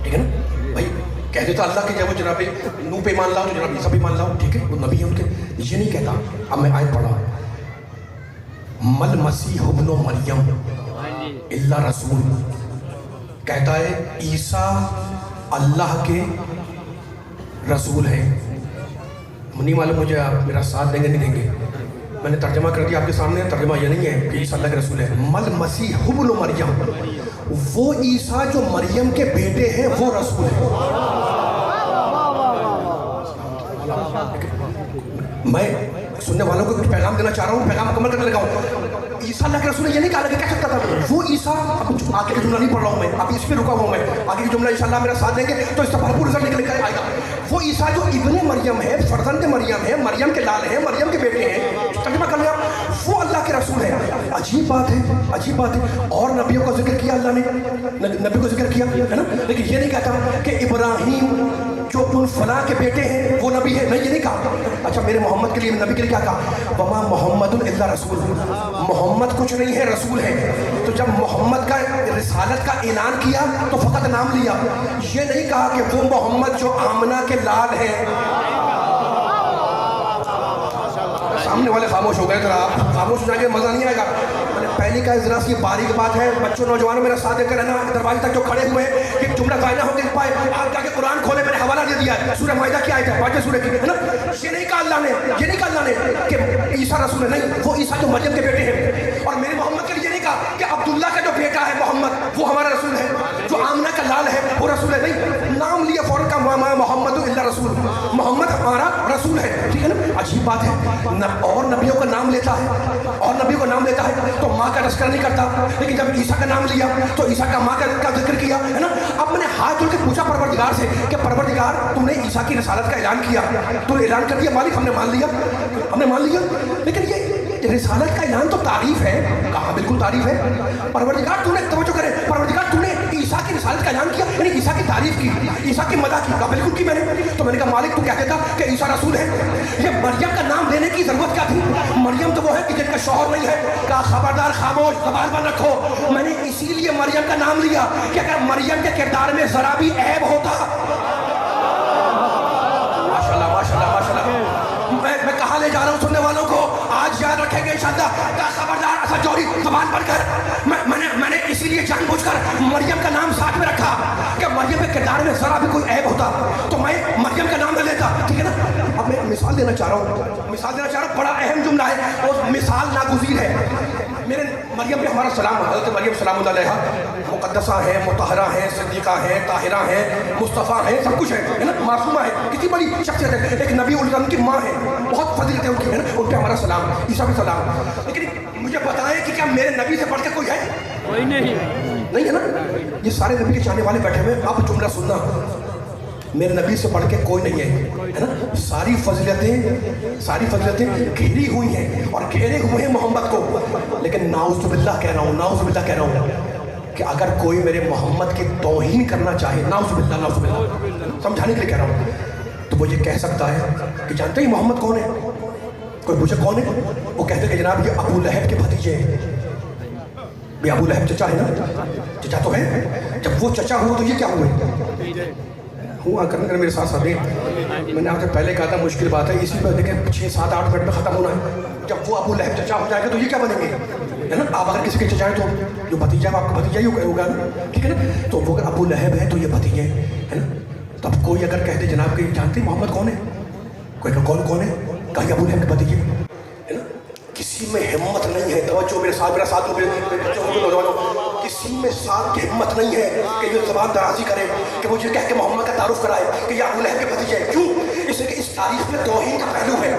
A: ٹھیک ہے نا بھائی. کہہ دیتا اللہ کہ جب وہ جناب نوح پہ مان لاؤ تو جناب عیسیٰ پہ مان لاؤ, ٹھیک ہے, وہ نبی ہیں ان کے, یہ نہیں کہتا. اب میں آیت پڑھا, مل مسیح ابن مریم الا رسول, کہتا ہے عیسیٰ اللہ کے رسول ہیں. نہیں معلوم مجھے آپ میرا ساتھ دیں گے نہیں دیں گے, میں نے ترجمہ کر دیا آپ کے سامنے. ترجمہ یہ نہیں ہے کہ عیسیٰ اللہ کے رسول ہے. مل مسیح ابن مریم, وہ عیسیٰ جو مریم کے بیٹے ہیں وہ رسول ہیں. میں سننے والوں کو کچھ پیغام دینا چاہ رہا ہوں, پیغام مکمل کرنے لگا ہوں. عیسیٰ اللہ کے رسول ہے یہ نہیں کہا لگا, کہہ سکتا تھا وہ عیسیٰ, آگے کا جملہ نہیں پڑھ رہا ہوں میں, اب اس پہ رکا ہوں میں, آگے کی جملہ انشاءاللہ میرا ساتھ دیں گے تو اس کا بھرپور رزلٹ نکل کر آئے گا. وہ عیسیٰ جو ابن مریم ہے, فرزند مریم ہے, مریم کے لال ہیں, مریم کے بیٹے ہیں, ترجمہ کر لیا, وہ اللہ کے رسول ہے. عجیب بات ہے, عجیب بات ہے. اور نبیوں کا ذکر کیا اللہ نے, نبی کو ذکر کیا ہے نا, لیکن یہ نہیں کہتا کہ ابراہیم جو ان فلاں کے بیٹے ہیں وہ نبی ہے, نہیں یہ نہیں کہا. اچھا میرے محمد کے لیے نبی کے لیے کیا کہا, وما محمد الا رسول, محمد کچھ نہیں ہے رسول ہے. تو جب محمد کا رسالت کا اعلان کیا تو فقط نام لیا, یہ نہیں کہا کہ وہ محمد جو آمنہ کے لال ہیں. سامنے والے خاموش ہو گئے, ذرا آپ خاموش ہو جائیں گے مزہ نہیں آئے گا. میں نے پہلی کہا ذرا سی باریک بات ہے, بچوں نوجوانوں میرا ساتھ دے کر رہنا, دروازے تک جو کھڑے ہوئے ہیں ایک جملہ قائدہ ہو دیکھ پائے, آپ جا کے قرآن کھولے, میں نے حوالہ دے دیا ہے سورہ مائدہ کی آیت ہے, واقعہ سورہ کی, ہے نا. یہ نہیں کہا اللہ نے, یہ نہیں کہا اللہ نے کہ عیسیٰ رسول ہے, نہیں, وہ عیسیٰ جو مریم کے بیٹے ہیں. اور میرے محمد کے لیے یہ نہیں کہا کہ عبداللہ کا جو بیٹا ہے محمد وہ ہمارا رسول ہے, جو آمنہ کا لال ہے وہ رسول ہے, نہیں, نام لیا فوراً کا محمد الا رسول, محمد ہمارا رسول ہے, ٹھیک ہے نا. عجیب بات ہے, اور نبیوں کا نام لیتا ہے, اور نبیوں کا نام لیتا ہے تو ماں کا تذکرہ نہیں کرتا, لیکن جب عیسیٰ کا نام لیا تو عیسیٰ کا ماں کا ذکر کیا, ہے نا. اب میں نے ہاتھ جوڑ کے پوچھا پروردگار سے کہ پروردگار تم نے عیسیٰ کی رسالت کا اعلان کیا, تو نے اعلان کر دیا مالک, ہم نے مان لیا, ہم نے مان لیا, لیکن یہ رسالت کا اعلان تو تعریف ہے. کہاں بالکل تعریف ہے. پروردگار تو نے توجہ کرے, پروردگار تو نے عیسیٰ کی رسالت کا اعلان کیا، یعنی عیسیٰ کی تعریف کی، عیسیٰ کی مدح کی. کہا بالکل کی میں نے. تو میں نے کہا مالک تو کہتے تھا کہ عیسیٰ رسول ہے. یہ مریم کا نام لینے کی ضرورت کیا تھی؟ مریم تو وہ ہے کہ جن کا شوہر نہیں ہے. کہا خبردار، خاموش، زبان بند رکھو. میں نے اسی لیے مریم کا نام لیا کہ اگر مریم کے کردار میں ذرا بھی عیب ہوتا. ماشاءاللہ ماشاءاللہ ماشاءاللہ. میں کہاں لے جا رہا ہوں سننے والوں کو؟ آج یاد رکھیں گے انشاءاللہ. کہا خبردار اسد جوہری، زبان بند کر. میں نے اسی لیے جان بوجھ کر مریم کا نام ساتھ میں رکھا کہ مریم کے کردار میں ذرا بھی کوئی عیب ہوتا تو میں مریم کا نام نہ لیتا. ٹھیک ہے نا؟ اب میں مثال دینا چاہ رہا ہوں. بڑا اہم جملہ ہے اور مثال ناگزیر ہے. میرے مریم پہ ہمارا سلام. حضرت مریم سلام اللہ علیہا مقدسہ ہیں، مطہرہ ہیں، صدیقہ ہیں، طاہرہ ہیں، مصطفیٰ ہیں، سب کچھ ہے نا، معصومہ ہے. کتنی بڑی شخصیت ہے. ایک نبی الرحمن کی ماں ہے، بہت فضیلت ہے ان کی، ہے نا. ان پہ ہمارا سلام، عیسیٰ بھی سلام. لیکن مجھے بتائیں کہ کیا میرے نبی سے بڑھ کے کوئی ہے؟ کوئی نہیں ہے نا. یہ سارے نبی کے چاہنے والے بیٹھے ہوئے. اب جملہ سننا، میرے نبی سے بڑھ کے کوئی نہیں ہے نا. ساری فضیلتیں گھیری ہوئی ہیں اور گھیرے ہوئے ہیں محمد کو. لیکن نعوذ باللہ کہہ رہا ہوں کہ اگر کوئی میرے محمد کی توہین کرنا چاہے، نعوذ باللہ سمجھانے کے لیے کہہ رہا ہوں، تو وہ یہ کہہ سکتا ہے کہ جانتے ہیں محمد کون ہے؟ کوئی پوچھے کون ہے؟ وہ کہتے ہیں کہ جناب یہ ابو لہب کے بھتیجے ہیں. بھی ابو لہب چچا ہے نا؟ چچا تو ہے. جب وہ چچا ہوا تو یہ کیا ہوئے؟ ہوا کرنا میرے ساتھ ساتھ. میں نے آپ سے پہلے کہا تھا مشکل بات ہے، اسی پر دیکھیں 6-7-8 منٹ میں ختم ہونا ہے. جب وہ ابو لہب چچا ہو جائے گا تو یہ کیا بنیں گے؟ ہے نا. آپ اگر کسی کے چچا ہے تو جو بھتیجا آپ کا بھتیجا ہی ہوگا نا. ٹھیک ہے نا. تو وہ اگر ابو لہب ہے تو یہ بھتیجے ہے نا. تو اب کوئی اگر کہتے جناب کہ جانتے محمد کون ہے؟ کوئی کہ کون ہے؟ کہیں ابو لہب کے بھتیجے ہے نا. کسی میں ہمت نہیں ہے. توجہ میرے ساتھ نوجوانوں، کسی میں ہمت نہیں ہے کہ یہ زبان درازی کرے کہ وہ یہ کہہ کے محمد کا تعارف کرائے کہ یہ ابو لہب کے بھتیجے ہے. کیوں؟ اس لیے کہ اس تاریخ میں توہین کا پہلو ہے.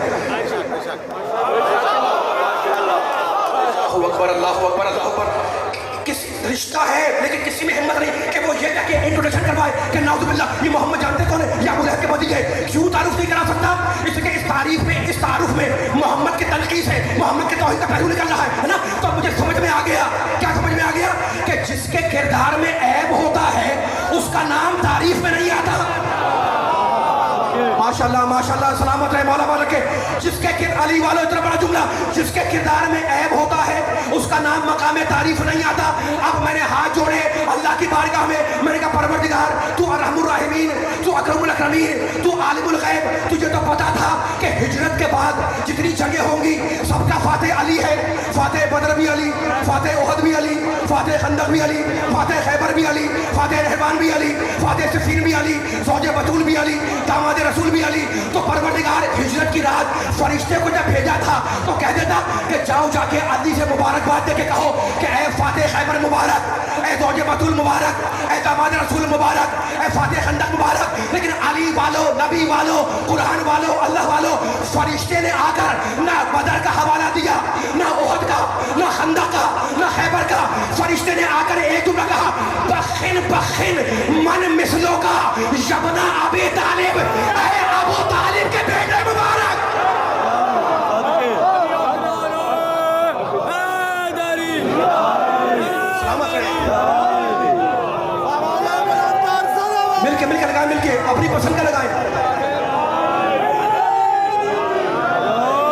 A: اللہ اکبر. کسی رشتہ ہے لیکن کسی میں ہمت نہیں کہ وہ یہ کہہ کے انٹروڈکشن کروائے کہ نعوذ باللہ یہ محمد جانتے کون ہے؟ یہ ابو لہب کے بھتیجے ہے. کیوں تعارف نہیں کرا سکتا؟ اس لیے کہ اس تعارف میں محمد کی تنقیص ہے، محمد کے توہین کا پہلو نکل رہا ہے نا. تو مجھے سمجھ میں آ گیا. کیا سمجھ میں آ گیا؟ کہ جس کے کردار میں عیب ہوتا ہے اس کا نام تعریف میں نہیں آتا. ماشاءاللہ سلامت رہے مولا بارک. جس کے علی والو اتنا بڑا جملہ، جس کے کردار میں عیب ہوتا ہے اس کا نام مقام تعریف نہیں آتا. اب میں نے ہاتھ جوڑے اللہ کی بارگاہ میں نے کہا پروردگار تو ارحم الراحمین، تو اکرم الاکرمین، تو عالم الغیب. تجھے تو پتا تھا کہ ہجرت کے بعد جتنی جنگیں ہوں گی سب کا فاتح علی ہے. فاتح بدر بھی علی، فاتح احد بھی علی، فاتح خندق بھی علی، فاتح خیبر بھی علی، فاتح رہبان بھی علی، فاتح صفین بھی علی، زوج بطول بھی علی، داماد رسول بھی علی. تو پروردگار ہجرت کی رات فرشتے کو جب بھیجا تھا تو کہہ دیتا کہ جاؤ جا کے علی سے مبارکباد دے کے کہو کہ اے فاتح خیبر مبارک، اے زوج بطول مبارک، اے داماد رسول مبارک، اے فاتح خندق مبارک. لیکن علی والو، نبی والو، قرآن والو، اللہ والو، فرشتے نے آ کر نہ بدر کا حوالہ دیا، نہ احد کا، نہ خندق کا، نہ خیبر کا. فرشتے نے آ کر ایک جملہ کہا بخن من مثلوں کا یبنا ابی طالب، اے ابو طالب کے بیٹے مبارک. مل کے لگائیں، مل کے اپنی پسند کا لگائیں.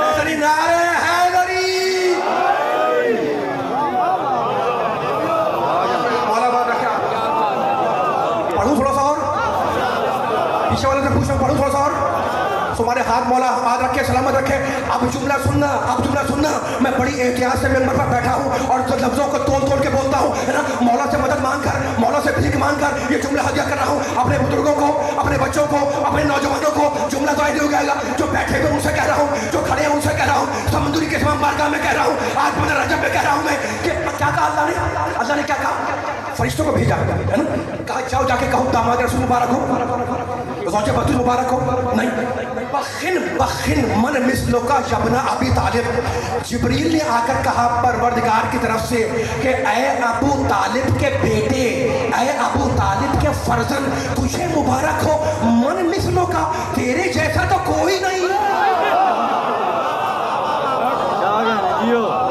A: حیدری نعرے حیدری. مولا بات رکھا. پڑھوں تھوڑا سا اور پیچھے والے سے پوچھوں، پڑھوں تھوڑا سا اور. تمہارے ہاتھ مولا ہاتھ رکھے، سلامت رکھے. اب جملہ سننا. میں بڑی احتیاط سے ممبر پر بیٹھا ہوں اور لفظوں کو توڑ کے بولتا ہوں ہے نا. مولا سے مدد مانگ کر، مولا سے بھیک مانگ کر یہ جملہ ہدیہ کر رہا ہوں اپنے بزرگوں کو، اپنے بچوں کو، اپنے نوجوانوں کو. جملہ تو ایسے ہو جائے گا جو بیٹھے ہوئے ان سے کہہ رہا ہوں، جو کھڑے ہیں ان سے کہہ رہا ہوں، سمندری کے تمام بارگاہ میں کہہ رہا ہوں، آج بدر رجب میں کہہ رہا ہوں میں کہ کیا کہا اللہ نے کیا کہا؟ فرشتوں کو بھیجا ہے نا. کہا جاؤ جا کے کہو داماد رسول مبارک ہو، زوج بطول مبارک ہو. نہیں، بخن من مثلوں کا یبنا ابی طالب. جبریل نے آ کر کہا پروردگار کی طرف سے کہ اے ابو طالب کے بیٹے، اے ابو طالب کے فرزند، تجھے مبارک ہو. من مثلوں کا، تیرے جیسا تو کوئی نہیں.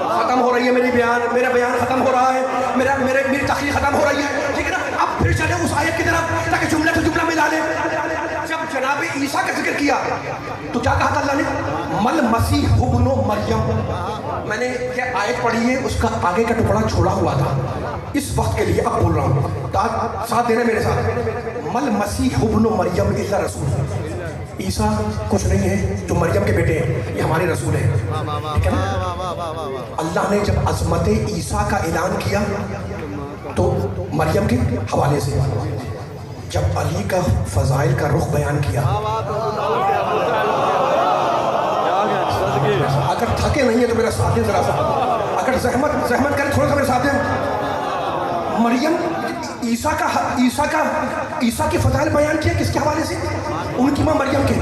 A: ختم ہو رہی ہے میرا بیان ختم ہو رہا ہے، میری تقریر ختم ہو رہی ہے. ٹھیک ہے نا. اب عیسیٰ کا ذکر کیا تو کیا کہا تھا اللہ نے؟ مل مسیح ابن مریم. میں نے یہ آیت پڑھی ہے، اس کا آگے کا ٹکڑا چھوڑا ہوا تھا اس وقت کے لیے، اب بول رہا ہوں، ساتھ دینا میرے ساتھ. مل مسیح ابن مریم الا رسول. عیسیٰ کچھ نہیں ہے جو مریم کے بیٹے ہیں، یہ ہمارے رسول ہیں. ٹھیک ہے نا؟ اللہ نے جب عظمت عیسیٰ کا اعلان کیا تو مریم کے حوالے سے، جب علی کا فضائل کا رخ بیان کیا، اگر تھکے نہیں ہیں تو میرا ساتھ دیں ذرا سا، اگر زحمت کریں تھوڑا سا میرے ساتھ دیں. مریم عیسیٰ کے فضائل بیان کیا کس کے حوالے سے؟ ان کی ماں مریم کے.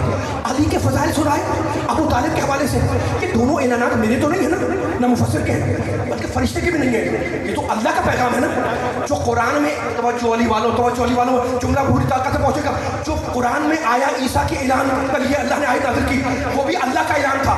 A: علی کے فضائل سنائے ابو طالب کے حوالے سے. یہ دونوں اعلانات میرے تو نہیں ہیں نہ مفسر کے ہیں، بلکہ فرشتے کے بھی نہیں ہیں. یہ تو اللہ کا پیغام ہے نا، جو قرآن میں توجہ علی والوں جملہ پوری طاقت سے پہنچے گا. جو قرآن میں آیا عیسیٰ کے اعلان کے لیے اللہ نے آیت نازل کی، وہ بھی اللہ کا اعلان تھا.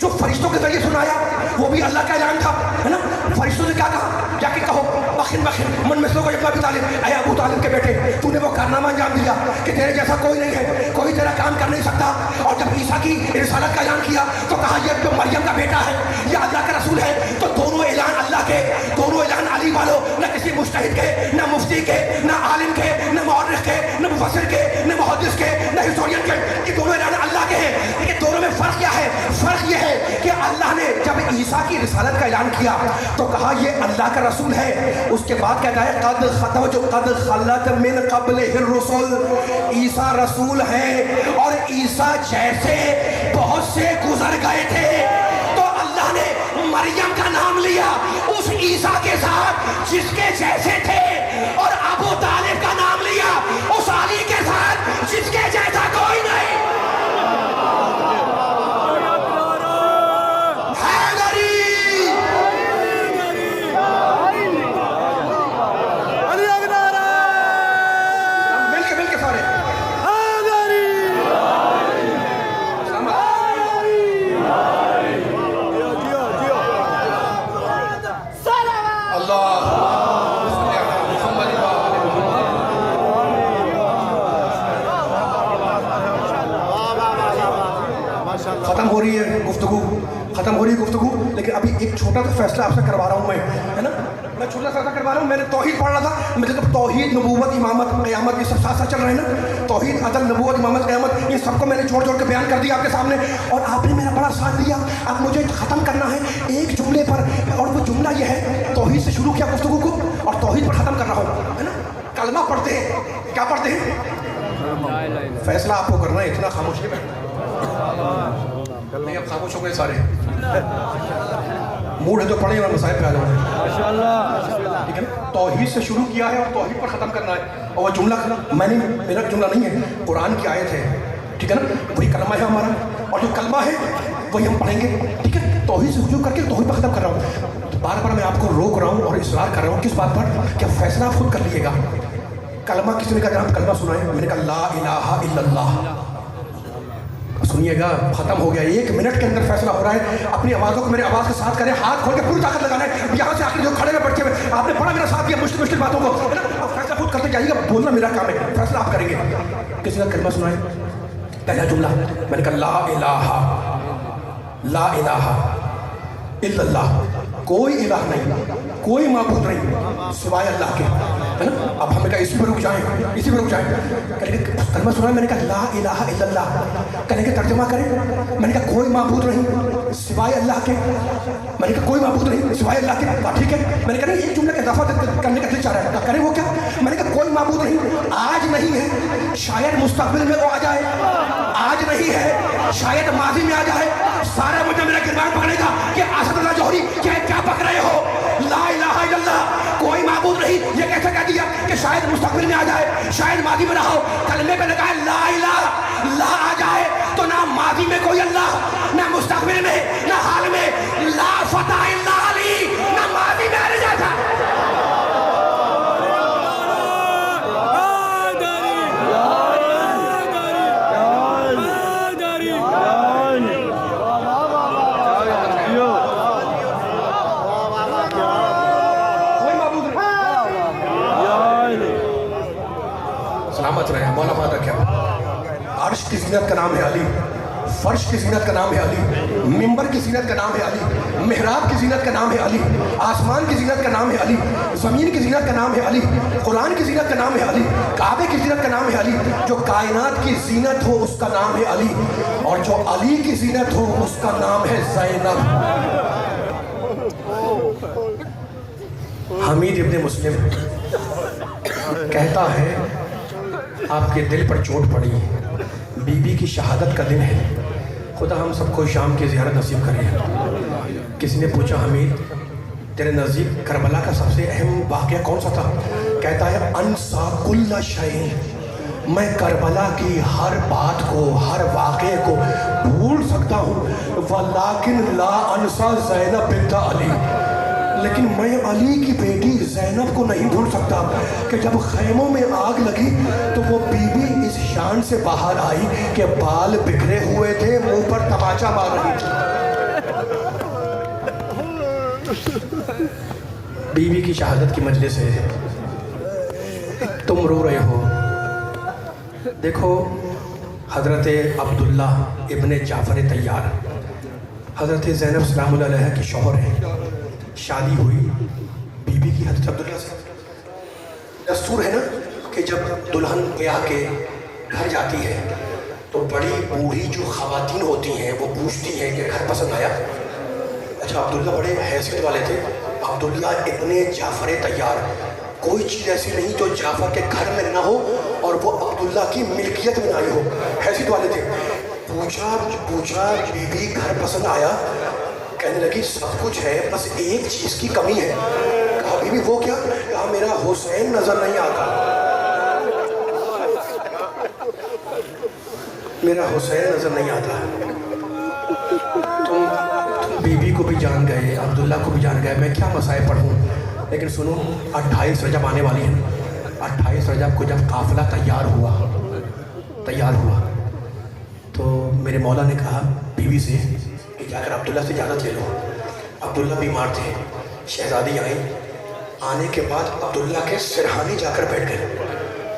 A: جو فرشتوں کے ذریعے سنایا وہ بھی اللہ کا اعلان تھا، ہے نا. فرشتوں سے کیا کہا؟ جا کے کہو بخن من مثلو کو ابن ابی طالب، اے ابو طالب کے بیٹے، تو نے وہ کارنامہ انجام دیا کہ تیرے جیسا کوئی نہیں ہے، کوئی تیرا کام کر نہیں سکتا. اور جب عیسیٰ کی رسالت کا اعلان کیا تو کہا یہ تو مریم کا بیٹا ہے، یہ اللہ کا رسول ہے. تو دونوں اعلان اللہ کے، دونوں اعلان علی والوں، نہ کسی مجتہد کے، نہ مفتی کے، نہ عالم کے، نہ مورخ کے، نہ مفسر کے، نہ محدث کے، نہ ہسٹورین کے. یہ دونوں اعلان اللہ کے ہیں. لیکن دونوں میں فرق کیا ہے؟ فرق یہ ہے کہ اللہ نے جب عیسیٰ کی رسالت کا اعلان کیا تو کہا یہ اللہ کا رسول ہے. اس کے بعد کہتا ہے قد خلت من قبلہ الرسل، عیسیٰ رسول ہے اور عیسیٰ جیسے بہت سے گزر گئے تھے. تو اللہ نے مریم کا نام لیا اس عیسیٰ کے ساتھ جس کے جیسے تھے، اور ابو طالب کا نام لیا اس علی کے ساتھ جس کے جیسا کوئی نہیں. ختم ہو رہی ہے گفتگو، لیکن ابھی ایک چھوٹا سا فیصلہ آپ سے کروا رہا ہوں میں، ہے نا. میں چھوٹا سا کروا رہا ہوں. میں نے توحید پڑھ رہا تھا، مطلب توحید، نبوت، امامت، قیامت، یہ سب ساتھ ساتھ چل رہے ہیں نا. توحید، عدل، نبوت، امامت، قیامت، یہ سب کو میں نے جوڑ جوڑ کے بیان کر دیا آپ کے سامنے، اور آپ نے میرا بڑا ساتھ دیا. اب مجھے ختم کرنا ہے ایک جملے پر، اور وہ جملہ یہ ہے، توحید سے شروع کیا گفتگو کو اور توحید پر ختم کر رہا ہوں، ہے نا. کلمہ پڑھتے ہیں، کیا پڑھتے ہیں؟ فیصلہ آپ کو کرنا ہے. اتنا خاموشی میں نہیں، اب خاموش ہو گئے سارے. موڈ ہے تو پڑھیں اور مسائل پہ آ جاؤں. ٹھیک ہے نا. توحید سے شروع کیا ہے اور توحید پر ختم کرنا ہے. اور وہ جملہ میں نے، میرا جملہ نہیں ہے، قرآن کی آیت ہے. ٹھیک ہے نا. وہی کلمہ ہے ہمارا، اور جو کلمہ ہے وہی ہم پڑھیں گے. ٹھیک ہے. توحید سے شروع کر کے توحید پر ختم کر رہا ہوں. تو بار بار میں آپ کو روک رہا ہوں اور اصرار کر رہا ہوں کس بات پر کہ فیصلہ آپ خود کر لیے گا. کلمہ کسی نے کہا جناب کلمہ سنائیں، میں نے کہا لا الہ الا اللہ. سنیے گا، ختم ہو گیا. 1 منٹ کے اندر فیصلہ ہو رہا ہے. اپنی آوازوں کو میرے آواز کے ساتھ کریں، ہاتھ کھول کے پوری طاقت لگانا ہے. یہاں سے آخر جو کھڑے میں بیٹھے ہوئے آپ نے بڑا میرا ساتھ دیا مشکل باتوں کو، ہے نا. اب فیصلہ خود کرتے جائیے گا. بولنا میرا کام ہے، فیصلہ آپ کریں گے. کسی کا کلمہ سنائیں. پہلا جملہ میں نے کہا لا الہ الا اللہ. کوئی الہ نہیں، کوئی معبود نہیں سوائے اللہ کے، ہے نا. اب ہم نے کہا اسی پہ رک جائیں، اسی پہ رک جائیں. کہنے کہ کلمہ سنا، میں نے کہا لا الہ الا اللہ. کہنے کہ ترجمہ کریں. میں نے کہا کوئی معبود نہیں سوائے اللہ کے. میں نے کہا کوئی معبود نہیں سوائے اللہ کے. ٹھیک ہے. میں نے کہا نہیں، ایک جملے کا اضافہ کرنے کا دل چاہ رہا ہے. کریں وہ کیا؟ میں نے کہا کوئی معبود نہیں، آج نہیں ہے، شاید مستقبل میں وہ آ جائے. آج نہیں ہے، شاید ماضی میں آ جائے. سارا مجھے میرا گربان پکڑے گا کہ اسد اللہ جوہری کیا پک رہے ہو. لا الہ الا اللہ، کوئی معبود نہیں. یہ کیسے کہہ دیا کہ شاید مستقبل میں آ جائے، شاید ماضی میں نہ ہو. کلمے پہ لگا ہے لا الہ، لا آ جائے تو نہ ماضی میں کوئی اللہ، نہ مستقبل میں، نہ حال میں. لا فتح الا علی، نہ ماضی میں آنے جاتا. عرش کی زینت کا نام ہے علی، فرش کی زینت کا نام ہے علی، منبر کی زینت کا نام ہے علی، محراب کی زینت کا نام ہے علی، آسمان کی زینت کا نام ہے علی، زمین کی زینت کا نام ہے علی، قرآن کی زینت کا نام ہے علی، کعبے کی زینت کا نام ہے علی، جو کائنات کی زینت ہو اس کا نام ہے علی، اور جو علی کی زینت ہو اس کا نام ہے زینب۔ حمید ابن مسلم کہتا ہے آپ کے دل پر چوٹ پڑی، بی بی کی شہادت کا دن ہے، خدا ہم سب کو شام کی زیارت نصیب کرے۔ کسی نے پوچھا حمید تیرے نزدیک کربلا کا سب سے اہم واقعہ کون سا تھا؟ کہتا ہے انسا کل شیء، میں کربلا کی ہر بات کو، ہر واقعے کو بھول سکتا ہوں، ولیکن لا انسا زینب بنت علی، لیکن میں علی کی بیٹی زینب کو نہیں بھول سکتا کہ جب خیموں میں آگ لگی تو وہ بی بی اس شان سے باہر آئی کہ بال بکھرے ہوئے تھے، منہ پر تماچا مار رہی تھی۔ بی بی کی شہادت کی مجلس ہے، تم رو رہے ہو۔ دیکھو حضرت عبداللہ ابن جعفر طیار حضرت زینب سلام اللہ علیہ کے شوہر ہیں، شادی ہوئی بی بی کی حضرت عبداللہ سے۔ دستور ہے نا کہ جب دلہن بیاہ کے گھر جاتی ہے تو بڑی بوڑھی جو خواتین ہوتی ہیں وہ پوچھتی ہیں کہ گھر پسند آیا؟ اچھا عبداللہ بڑے حیثیت والے تھے، عبداللہ ابن جعفر طیار، کوئی چیز ایسی نہیں جو جعفر کے گھر میں نہ ہو اور وہ عبداللہ کی ملکیت میں نہ آئی ہو، حیثیت والے تھے۔ پوچھا بی بی گھر پسند آیا؟ کہنے لگی سب کچھ ہے، بس ایک چیز کی کمی ہے۔ کہا بی بی وہ کیا؟ کہا میرا حسین نظر نہیں آتا، میرا حسین نظر نہیں آتا۔ تم بی بی کو بھی جان گئے، عبداللہ کو بھی جان گئے، میں کیا مسائل پڑھوں؟ لیکن سنو 28 رجب آنے والی ہے، 28 رجب کو جب قافلہ تیار ہوا تو میرے مولا نے کہا بی بی سے کہ جا کر عبداللہ سے اجازت لے لو۔ عبداللہ بیمار تھے، شہزادی آئیں، آنے کے بعد عبداللہ کے سرہانے جا کر بیٹھ گئے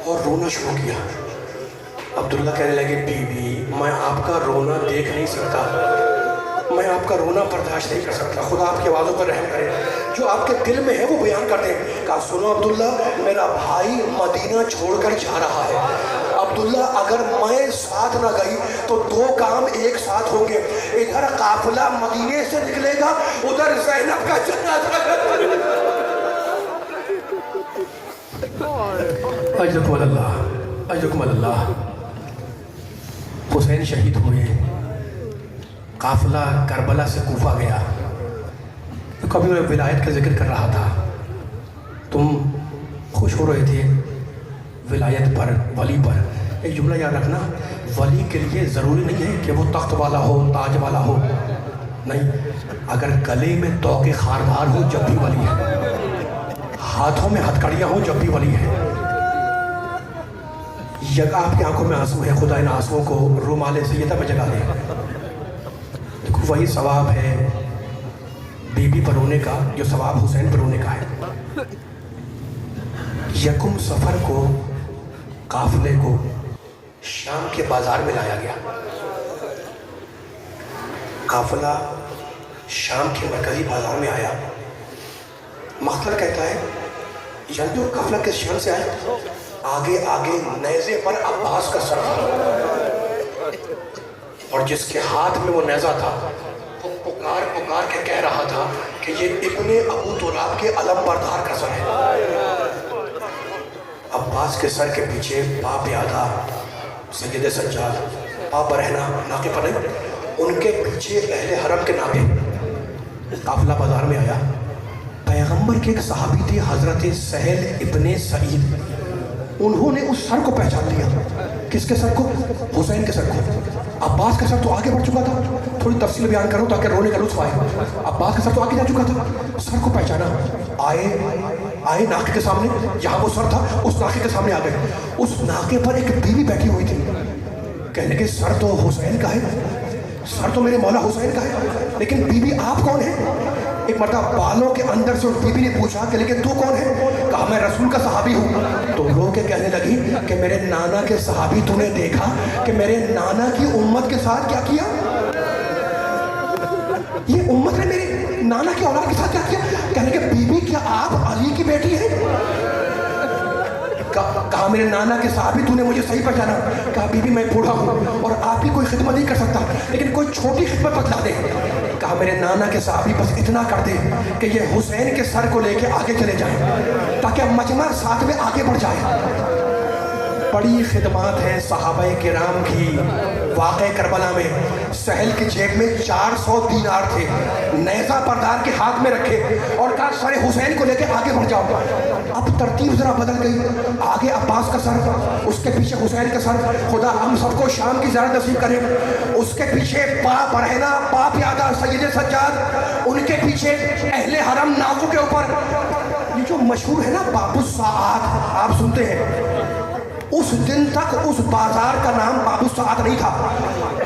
A: اور رونا شروع کیا۔ عبداللہ کہنے لگے بی بی میں آپ کا رونا دیکھ نہیں سکتا، میں آپ کا رونا برداشت نہیں کر سکتا، خدا آپ کے آوازوں پر رحم کرے، جو آپ کے دل میں ہے وہ بیان کر دیں۔ کہا سنو عبداللہ، میرا بھائی مدینہ چھوڑ کر جا رہا ہے، عبداللہ اگر میں ساتھ نہ گئی تو دو کام ایک ساتھ ہوں گے، ادھر قافلہ مدینے سے نکلے گا، ادھر زینب کا جنازہ۔ اجرکم اللہ، اجرکم اللہ۔ حسین شہید ہوئے، قافلہ کربلا سے کوفہ گیا، تو کبھی میں ولایت کا ذکر کر رہا تھا، تم خوش ہو رہے تھے ولایت پر، ولی پر۔ ایک جملہ یاد رکھنا، ولی کے لیے ضروری نہیں ہے کہ وہ تخت والا ہو، تاج والا ہو، نہیں، اگر گلے میں توق خاردار ہو جب بھی ولی ہے، ہاتھوں میں ہتھکڑیاں ہوں جب بھی ولی ہے۔ آپ کی آنکھوں میں آنسو ہے، خدا ان آنسوؤں کو رومال سیدہ میں جگا دے۔ دیکھو وہی ثواب ہے بی بی پر رونے کا جو ثواب حسین پر رونے کا ہے۔ یکم سفر کو قافلے کو شام کے بازار میں لایا گیا، قافلہ شام کے مرکزی بازار میں آیا۔ مختر کہتا ہے جلدی وہ قافلہ کس شان سے آیا؟ آگے نیزے پر عباس کا سر تھا، اور جس کے ہاتھ میں وہ نیزہ تھا وہ پکار کے کہہ رہا تھا کہ یہ ابن ابو تراب کے علم بردار کا سر ہے۔ عباس کے سر کے پیچھے پا پیادہ سید سجاد، پا برہنہ ناقے پر نہیں، ان کے پیچھے اہل حرم کے ناقے۔ قافلہ بازار میں آیا، پیغمبر کے ایک صحابی تھے حضرت سہل ابن سعید، انہوں نے اس سر کو پہچان لیا۔ کس کے سر کو؟ حسین کے سر کو۔ عباس کا سر تو آگے بڑھ چکا تھا، تھوڑی تفصیل بیان کروں تاکہ رونے کا لطف آئے۔ عباس کا سر تو آگے جا چکا تھا، سر کو پہچانا، آئے ناقے کے سامنے، جہاں وہ سر تھا اس ناقے کے سامنے آ گئے۔ اس ناقے پر ایک بیوی بیٹھی ہوئی تھی، کہنے کہ سر تو حسین کا ہے، سر تو میرے مولا حسین کا ہے، لیکن بیوی آپ کون ہیں؟ ایک مرتبہ بالوں کے اندر سے اس بیوی نے پوچھا کہ لیکن تو کون ہے؟ کہا میں رسول کا صحابی ہوں. تو رو کے کہنے لگی کہ میرے نانا کے صحابی تو نے دیکھا کہ میرے نانا کی امت کے ساتھ کیا کیا؟ یہ امت نے میرے نانا کی اولاد کے ساتھ کیا کیا؟ کہنے کہ بی بی کیا آپ علی کی بیٹی ہیں؟ کہا میرے نانا کے صحابی تو نے مجھے صحیح پہچانا. کہا بی بی میں بوڑھا ہوں اور آپ کی کوئی خدمت نہیں کر سکتا لیکن کوئی چھوٹی خدمت بتلا دے. کہا میرے نانا کے صحابی بس اتنا کر دے کہ یہ حسین کے سر کو لے کے آگے چلے جائیں تاکہ مجمع ساتھ میں آگے بڑھ جائے. بڑی خدمات ہیں صحابہ کرام کی. واقع کربلا میں سہل کی جیب میں 400 دینار تھے, نیزہ بردار کے ہاتھ میں رکھے اور کہا سر حسین کو لے کے آگے بڑھ جاؤ. اب ترتیب ذرا بدل گئی, آگے عباس کا سر, اس کے پیچھے حسین کا سر. خدا ہم سب کو شام کی زیارت نصیب کرے. اس کے پیچھے پا برہنہ پا پیادہ سید سجاد, ان کے پیچھے اہل حرم نازو کے اوپر. یہ جو مشہور ہے نا باب الساعات, آپ سنتے ہیں, اس دن تک اس بازار کا نام باب الساعات نہیں تھا.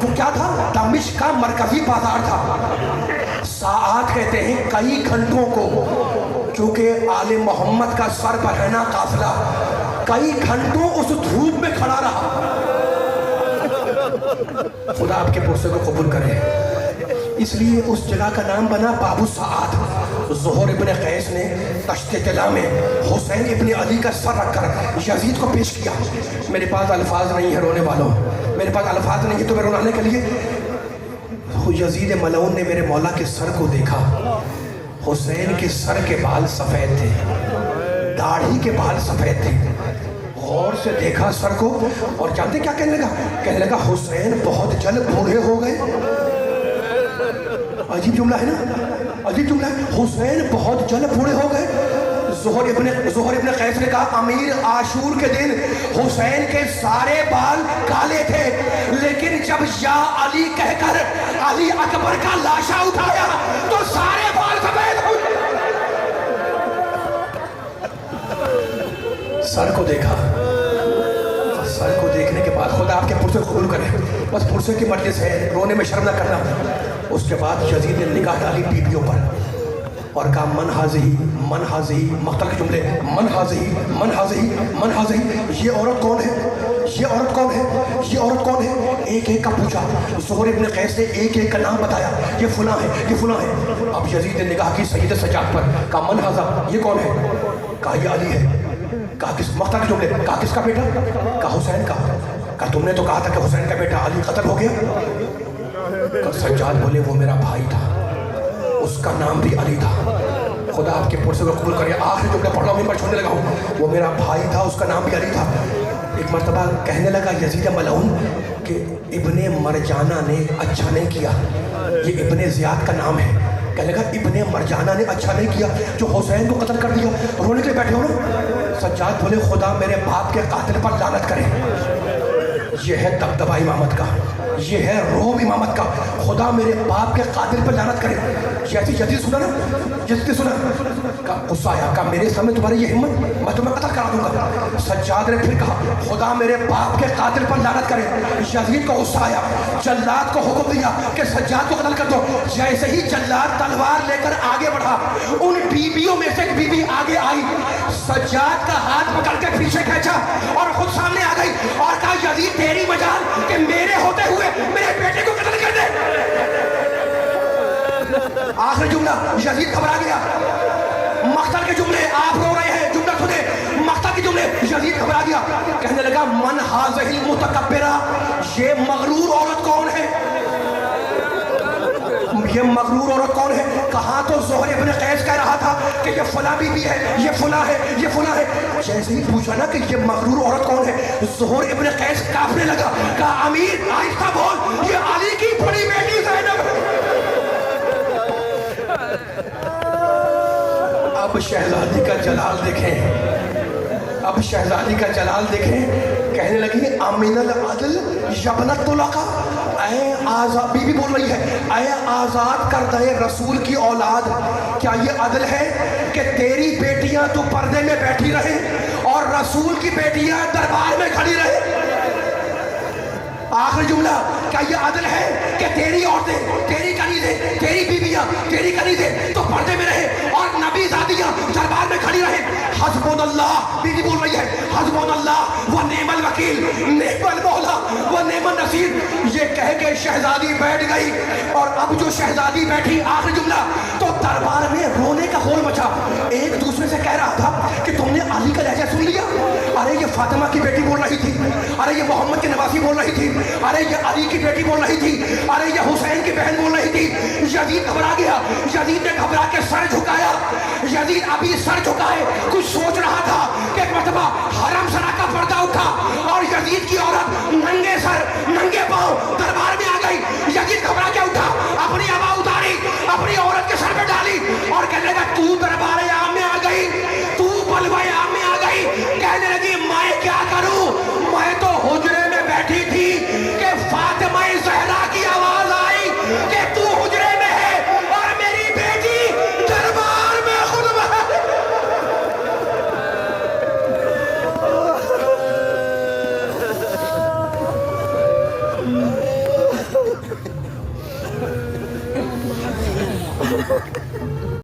A: وہ کیا تھا؟ دمشق کا مرکزی بازار تھا. ساعات کہتے ہیں کئی گھنٹوں کو, کیونکہ آل محمد کا سر برہنہ قافلہ کئی گھنٹوں اس دھوپ میں کھڑا رہا. خدا آپ کے پرسے کو قبول کرے. اس لیے اس جگہ کا نام بنا باب الساعات. زہر ابن قیس نے تشت طلا میں حسین ابن علی کا سر رکھ کر یزید کو پیش کیا. میرے پاس الفاظ نہیں ہے رونے والوں, میرے پاس الفاظ نہیں ہے تو میں رلانے کے لیے. یزید ملعون نے میرے مولا کے سر کو دیکھا. حسین کے سر کے بال سفید تھے, داڑھی کے بال سفید تھے. غور سے دیکھا سر کو اور جانتے کیا کہنے لگا؟ کہنے لگا حسین بہت جلد بوڑھے ہو گئے. عجیب جملہ ہے نا, عجیب جملہ ہے. حسین بہت جلد بوڑھے ہو گئے. زہر ابن قیس نے کہا امیر عاشور کے دن حسین کے سارے بال کالے تھے, لیکن جب یا علی کہہ کر علی اکبر کا لاشا اٹھایا تو سارے بال سفید ہو گئے. سر کو دیکھا, سر کو دیکھنے کے بعد خدا آپ کے پرسے قبول کرے. بس پرسے کی مجلس ہے, رونے میں شرم نہ کرنا. اس کے بعد یزید نے نگاہ ڈالی بیویوں پر اور کہا من حاضی مقتل کے جملے, من حاضی. یہ عورت کون ہے؟ یہ عورت کون ہے؟ یہ عورت کون ہے؟ ایک ایک کا پوچھا. زہر ابن قیس نے ایک ایک کا نام بتایا, یہ فلاں ہے, یہ فلاں ہے. اب یزید نے نگاہ کی سید سجاد پر, کہا من حاضا, یہ کون ہے؟ کہا یہ علی ہے. کہا کس مقتل کے جملے, کہا کس کا بیٹا؟ کہا حسین کا. کہا تم نے تو کہا تھا کہ حسین کا بیٹا علی قتل ہو گیا. سجاد بولے وہ میرا بھائی تھا, اس کا نام بھی علی تھا. خدا آپ کے پرسے کو قبول کرے. آخری جملہ پڑھ رہا ہوں, پر چھوڑنے لگا ہوں. وہ میرا بھائی تھا, اس کا نام بھی علی تھا. ایک مرتبہ کہنے لگا یزید ملعون کہ ابن مرجانہ نے اچھا نہیں کیا, یہ ابن زیاد کا نام ہے. کہنے لگا ابن مرجانہ نے اچھا نہیں کیا جو حسین کو قتل کر دیا. رونے کے لیے بیٹھے ہو نا. سجاد بولے خدا میرے باپ کے قاتل پر لعنت کرے. یہ ہے دبدبہ امامت کا, یہ ہے روب امامت کا. خدا میرے باپ کے قاتل پر لعنت کرے. جیسی جدید سنا نا, جدید سنا کا غصہ آیا, کہا میرے سامنے تمہاری یہ ہمت, میں تمہیں قتل کرا دوں گا. سجاد نے پھر کہا خدا میرے باپ کے قاتل پر لعنت کرے. یزید کو غصہ آیا, جلاد کو حکم دیا کہ سجاد کو قتل کر دو. جیسے ہی جلاد تلوار لے کر آگے بڑھا, ان بیویوں میں سے ایک بیوی آگے آئی, سجاد کا ہاتھ پکڑ کے پیچھے کھینچا اور خود سامنے آ گئی اور کہا یزید تیری مجال کہ میرے ہوتے ہوئے میرے بیٹے کو قتل کر دے. آخری جملہ, یزید گھبرا گیا. مقتل کے جملے آپ رو رہے ہیں, جملہ سنے, مقتل کے جملے. یزید گھبرا گیا, کہنے لگا من حاذہ المتکبرہ, یہ مغرور عورت کون ہے؟ یہ مغرور عورت کون ہے؟ کہاں تو زہر ابن قیس کہہ رہا تھا کہ یہ فلاں بی بی ہے, یہ فلاں ہے, یہ فلاں ہے. جیسے ہی پوچھا نا کہ یہ مغرور عورت کون ہے, زہر ابن قیس کانپنے لگا. کہا امیر آہستہ بول, یہ علی کی بڑی بیٹی زینب ہے. اب شہزادی کا جلال دیکھیں, اب شہزادی کا جلال دیکھیں. کہنے لگی امن العدل یبنت طلقہ, اے آزاد, بی بی بول رہی ہے, اے آزاد کردہ رسول کی اولاد, کیا یہ عدل ہے کہ تیری بیٹیاں تو پردے میں بیٹھی رہیں اور رسول کی بیٹیاں دربار میں کھڑی رہیں؟ آخری جملہ، کیا یہ عدل ہے کہ تیری عورتیں، تیری کنیزیں، تیری بیویاں، تیری کنیزیں تو پردے میں رہے اور نبی زادیاں دربار میں کھڑی رہیں؟ حسبنا اللہ بیوی بول رہی ہے، حسبنا اللہ و نعم الوکیل، نعم المولا و نعم النصیر. یہ کہہ کے شہزادی بیٹھ گئی، اور اب جو شہزادی بیٹھی آخری جملہ، تو دربار میں رونے کا ہول مچا. ایک دوسرے سے کہہ رہا تھا کہ تم نے علی کا لہجہ سن لیا؟ ارے یہ فاطمہ کی بیٹی بول رہی تھی، ارے یہ محمد کی نواسی بول رہی تھی، ارے یہ علی کی بیٹی بول رہی تھی، ارے یہ حسین کی بہن بول رہی تھی. یزید گھبرا گیا، یزید نے گھبرا کے سر جھکایا. یزید ابھی سر جھکائے کچھ سوچ رہا تھا کہ ایک مرتبہ حرم سرا کا پردہ اٹھا اور یزید کی عورت ننگے سر ننگے پاؤں دربار